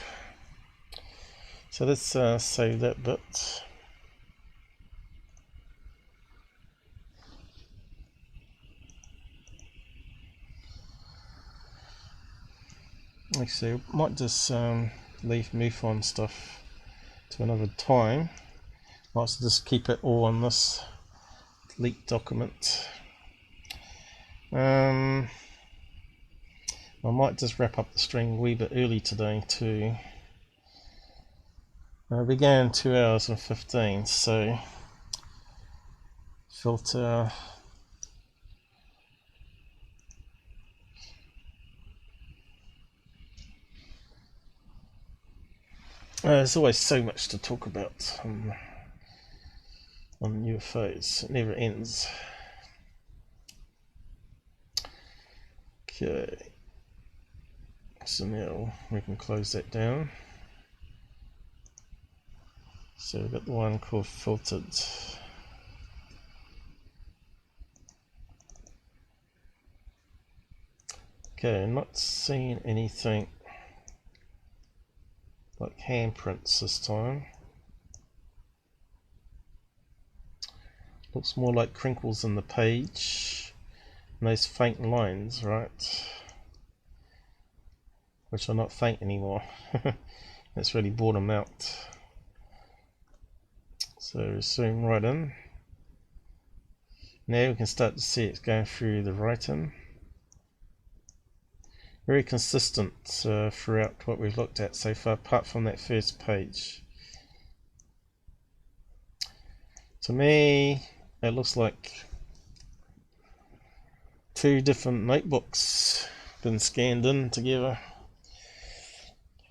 So let's save that bit. Actually, I might just leave MUFON stuff to another time. Might as well just keep it all on this leaked document. I might just wrap up the string a wee bit early today too. I began 2 hours and 15, so filter. There's always so much to talk about on UFOs. It never ends. Okay. So now we can close that down. So we've got the one called filtered. Okay, I'm not seeing anything like handprints this time. Looks more like crinkles in the page and those faint lines, right? Which are not faint anymore. That's really brought them out. So zoom right in. Now we can start to see it's going through the writing. Very consistent throughout what we've looked at so far, apart from that first page. To me, it looks like 2 different notebooks been scanned in together.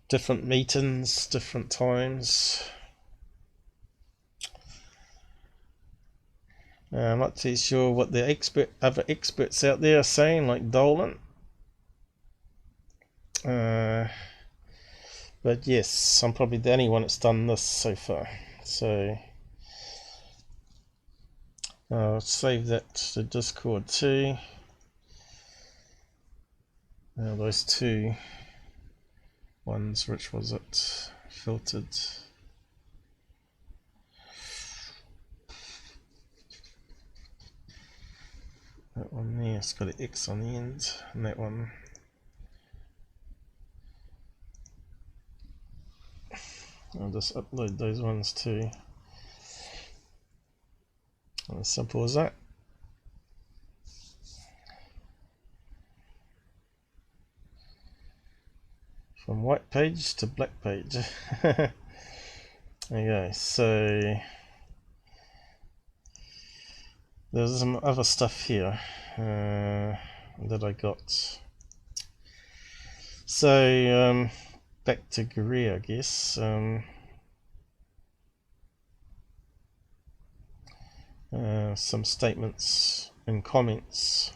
Different meetings, different times. I'm not too sure what the other experts out there are saying, like Dolan. But yes, I'm probably the only one that's done this so far. So I'll save that to Discord too. Now those 2 ones, which was it? Filtered. That one there, it's got an X on the end, and that one. I'll just upload those ones too. As simple as that. From white page to black page. There you go. So there's some other stuff here that I got. So back to Greer, I guess. Some statements and comments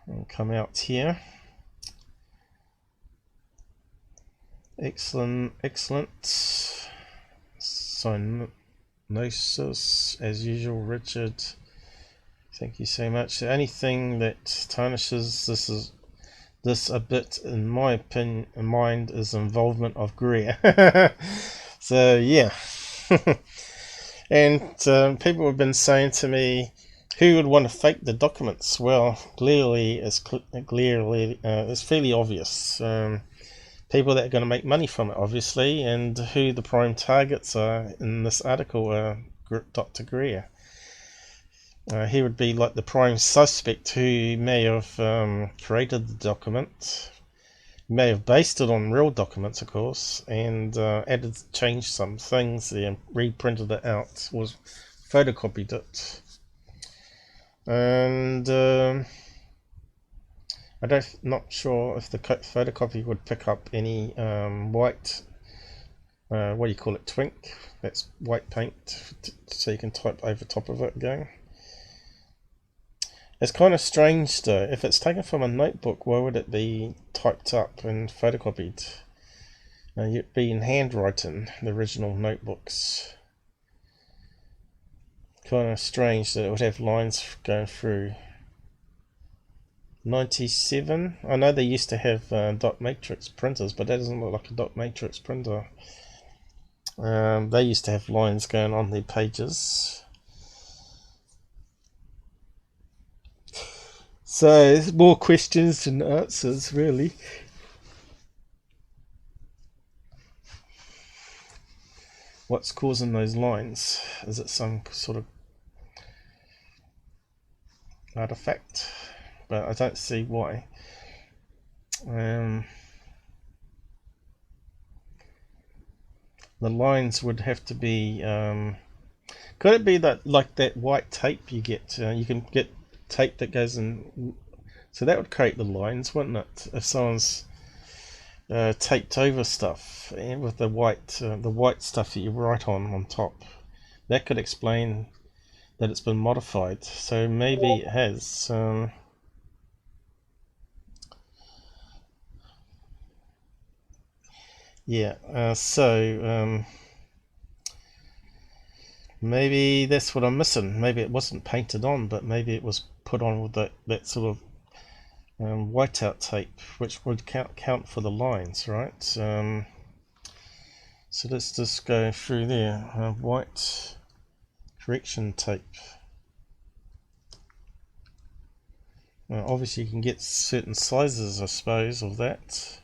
will come out here. Excellent. Cyanosis, as usual, Richard. Thank you so much. The only thing that tarnishes this a bit, in my opinion, mind, is involvement of Greer. So yeah. And people have been saying to me, who would want to fake the documents? Well, clearly it's fairly obvious. People that are going to make money from it, obviously, and who the prime targets are in this article are Dr. Greer. He would be like the prime suspect who may have created the document, may have based it on real documents, of course, and changed some things there, reprinted it out, was photocopied it, and not sure if the photocopy would pick up any white, what do you call it, twink, that's white paint, so you can type over top of it again. It's kind of strange though, if it's taken from a notebook, why would it be typed up and photocopied? It'd be in handwriting, the original notebooks. Kind of strange that it would have lines going through. 97. I know they used to have dot matrix printers, but that doesn't look like a dot matrix printer. They used to have lines going on their pages. So there's more questions than answers, really. what's causing those lines. Is it some sort of artifact? But I don't see why. The lines would have to be, could it be that like that white tape you get, you can get tape that goes in, so that would create the lines, wouldn't it, if someone's taped over stuff with the white stuff that you write on top. That could explain that it's been modified, so maybe it has. Yeah, so maybe that's what I'm missing. Maybe it wasn't painted on, but maybe it was put on with that sort of whiteout tape, which would count for the lines, right? So let's just go through there. White correction tape. Obviously you can get certain sizes, I suppose, of that.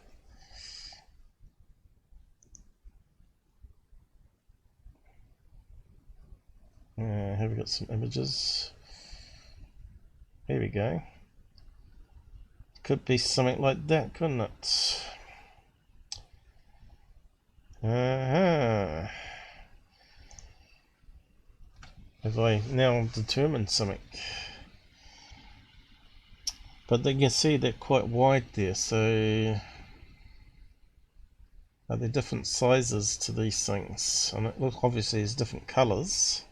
Have we got some images? Here we go. Could be something like that, couldn't it? Have I now determined something? But you can see they're quite wide there, so are there different sizes to these things? And it looks obviously there's different colours.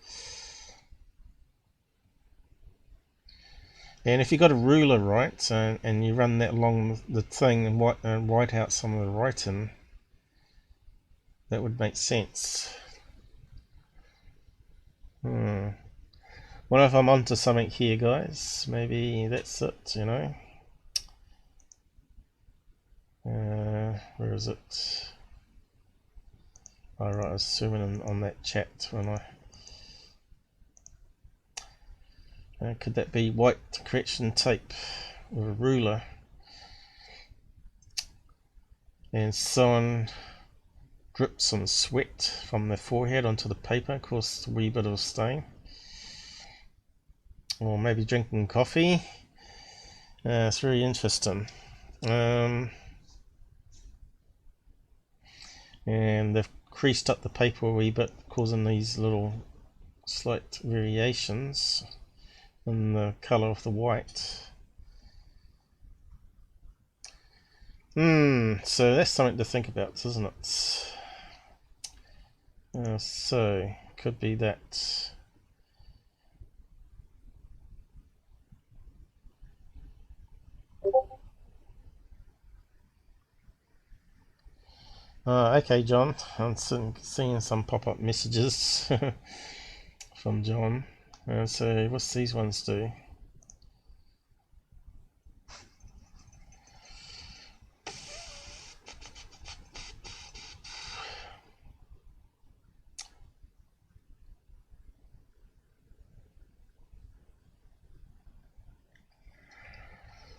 And if you've got a ruler, right, and you run that along the thing and white out some of the writing, that would make sense. What if I'm onto something here, guys? Maybe that's it, you know. Where is it? Alright, I was zooming in on that chat when I... could that be white correction tape with a ruler? And someone dripped some sweat from their forehead onto the paper, caused a wee bit of a stain. Or maybe drinking coffee. It's very interesting. And they've creased up the paper a wee bit, causing these little slight variations in the colour of the white. So that's something to think about, isn't it? So could be that. Okay, John, I'm seeing some pop-up messages from John. So what's these ones do?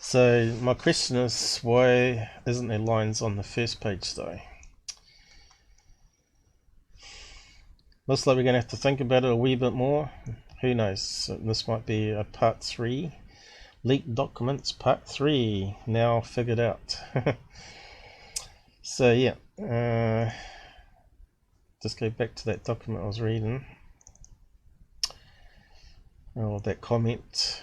So my question is, why isn't there lines on the first page though? Looks like we're going to have to think about it a wee bit more. Who knows? This might be a part 3. Leaked Documents part 3. Now figured out. So yeah. Just go back to that document I was reading. Oh, that comment.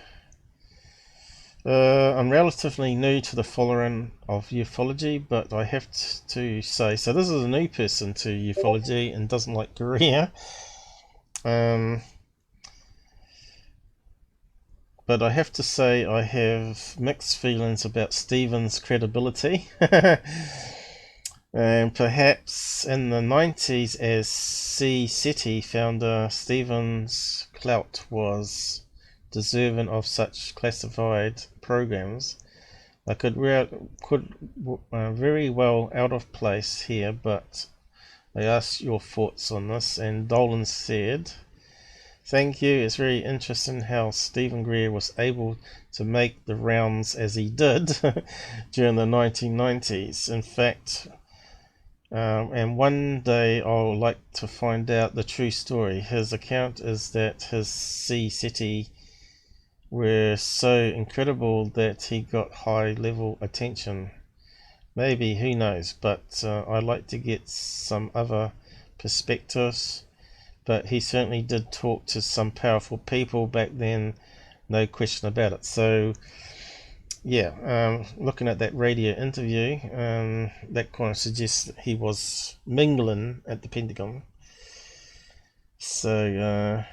I'm relatively new to the following of ufology, but I have to say, so this is a new person to ufology and doesn't like Greer. But I have to say I have mixed feelings about Stephen's credibility. And perhaps in the 90s, as C-City founder, Stephen's clout was deserving of such classified programs. I could very well out of place here, but I asked your thoughts on this, and Dolan said, "Thank you. It's very interesting how Stephen Greer was able to make the rounds as he did during the 1990s. In fact, and one day I'll like to find out the true story. His account is that his sea city were so incredible that he got high level attention. Maybe, who knows, but I'd like to get some other perspectives. But he certainly did talk to some powerful people back then, no question about it. So yeah, looking at that radio interview, that kind of suggests that he was mingling at the Pentagon. So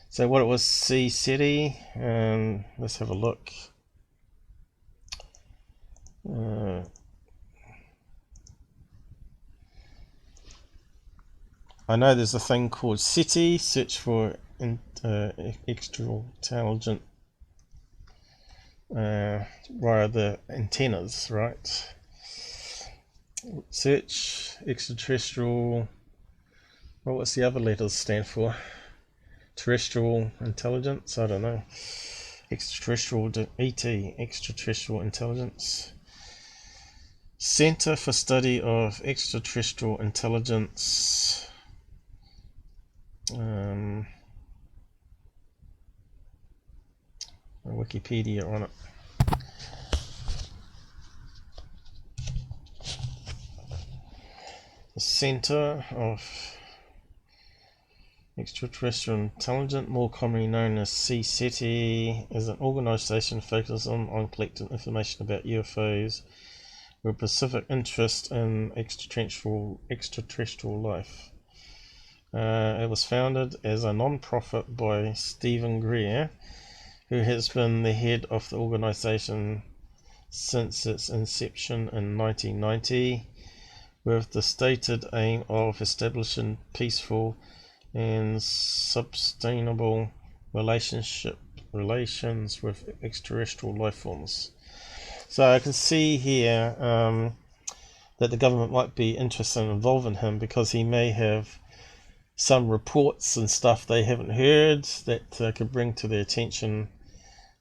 so what it was, Sea City, let's have a look. I know there's a thing called City, search for extra intelligent via the antennas, right? Search extraterrestrial, well, what's the other letters stand for? Terrestrial intelligence, I don't know. Extraterrestrial, ET, extraterrestrial intelligence. Center for Study of Extraterrestrial Intelligence. Wikipedia on it. The Center of Extraterrestrial Intelligence, more commonly known as CSETI, is an organization focused on collecting information about UFOs with a specific interest in extraterrestrial life. It was founded as a non-profit by Stephen Greer, who has been the head of the organization since its inception in 1990, with the stated aim of establishing peaceful and sustainable relations with extraterrestrial life forms. So I can see here that the government might be interested in involving him because he may have some reports and stuff they haven't heard that could bring to their attention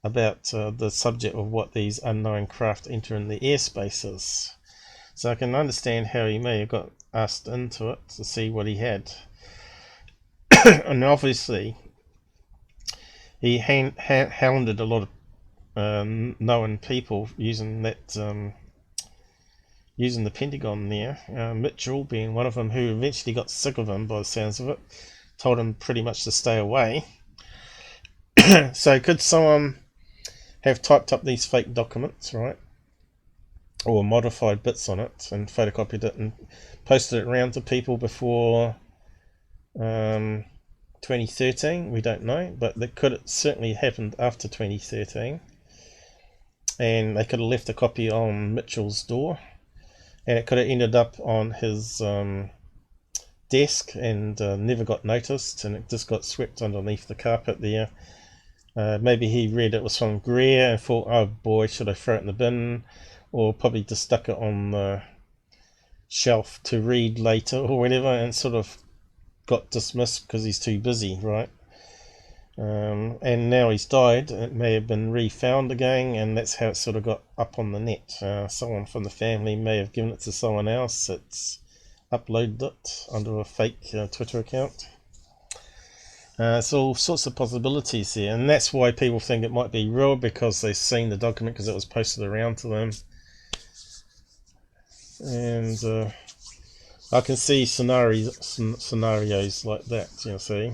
about the subject of what these unknown craft entering the airspace is. So I can understand how he may have got asked into it to see what he had. And obviously he hounded a lot of known people using that using the Pentagon there, Mitchell being one of them, who eventually got sick of him by the sounds of it, told him pretty much to stay away. So could someone have typed up these fake documents, right, or modified bits on it and photocopied it and posted it around to people before 2013? We don't know, but that could have certainly happened after 2013, and they could have left a copy on Mitchell's door, and it could have ended up on his desk and never got noticed, and it just got swept underneath the carpet there. Maybe he read it was from Greer and thought, oh boy, should I throw it in the bin, or probably just stuck it on the shelf to read later or whatever, and sort of got dismissed because he's too busy, right? And now he's died, it may have been refound again, and that's how it sort of got up on the net. Someone from the family may have given it to someone else that's uploaded it under a fake Twitter account. It's all sorts of possibilities here, and that's why people think it might be real, because they've seen the document because it was posted around to them. And I can see scenarios like that, you see.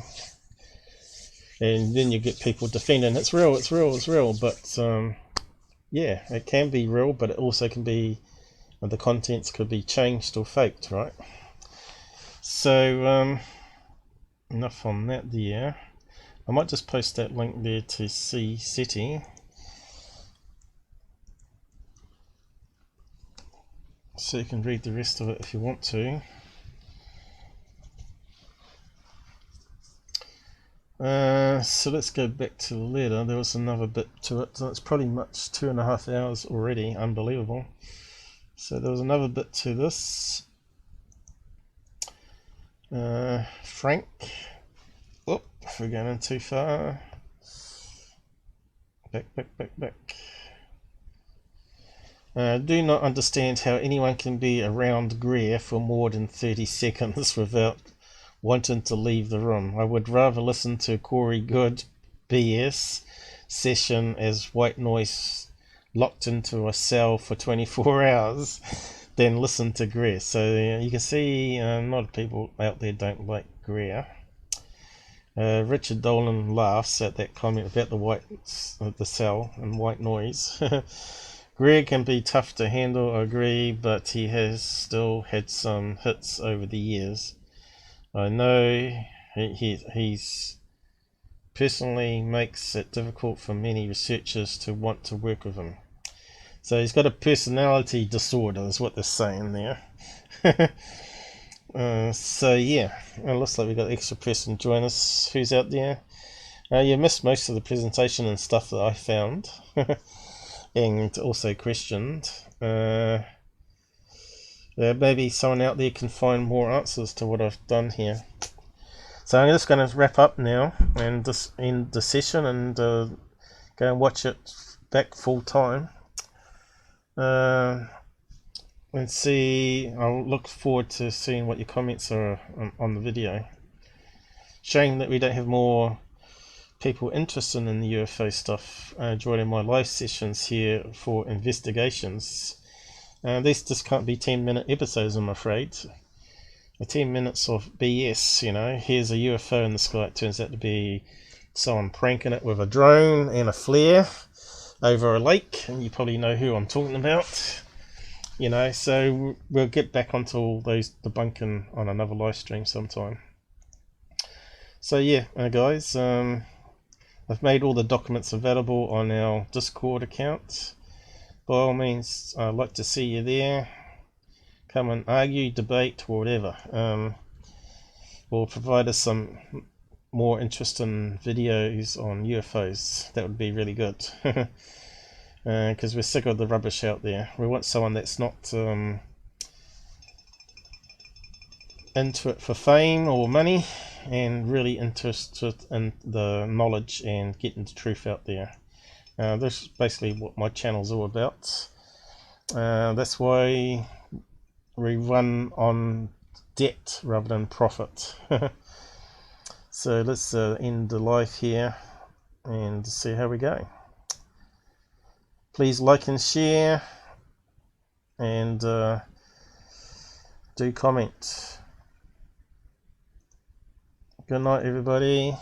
And then you get people defending it's real, but yeah, it can be real, but it also can be, the contents could be changed or faked, right? So enough on that there. I might just post that link there to see City, so you can read the rest of it if you want to. So let's go back to the letter. There was another bit to it, so it's probably much 2.5 hours already. Unbelievable. So there was another bit to this. Frank, oh, if we're going in too far, back. Do not understand how anyone can be around Greer for more than 30 seconds without wanting to leave the room. I would rather listen to Corey Good BS session as white noise locked into a cell for 24 hours than listen to Greer. So you can see a lot of people out there don't like Greer. Richard Dolan laughs at that comment about the cell and white noise. Greer can be tough to handle, I agree, but he has still had some hits over the years. I know he's personally makes it difficult for many researchers to want to work with him. So he's got a personality disorder, is what they're saying there. So yeah, it looks like we've got an extra person join us. Who's out there? You missed most of the presentation and stuff that I found. And also questioned. Maybe someone out there can find more answers to what I've done here. So I'm just going to wrap up now and just end the session and go and watch it back full time. And see, I'll look forward to seeing what your comments are on the video. Shame that we don't have more people interested in the UFO stuff joining my live sessions here for investigations. These just can't be 10-minute episodes, I'm afraid. 10 minutes of BS, you know, here's a UFO in the sky, it turns out to be someone pranking it with a drone and a flare over a lake, and you probably know who I'm talking about. You know, so we'll get back onto all those debunking on another live stream sometime. So yeah, guys, I've made all the documents available on our Discord account. By all means, I'd like to see you there. Come and argue, debate, whatever. Or provide us some more interesting videos on UFOs. That would be really good. Because we're sick of the rubbish out there. We want someone that's not into it for fame or money, and really interested in the knowledge and getting the truth out there. This is basically what my channel's all about. That's why we run on debt rather than profit. So let's end the live here and see how we go. Please like and share, and do comment. Good night, everybody.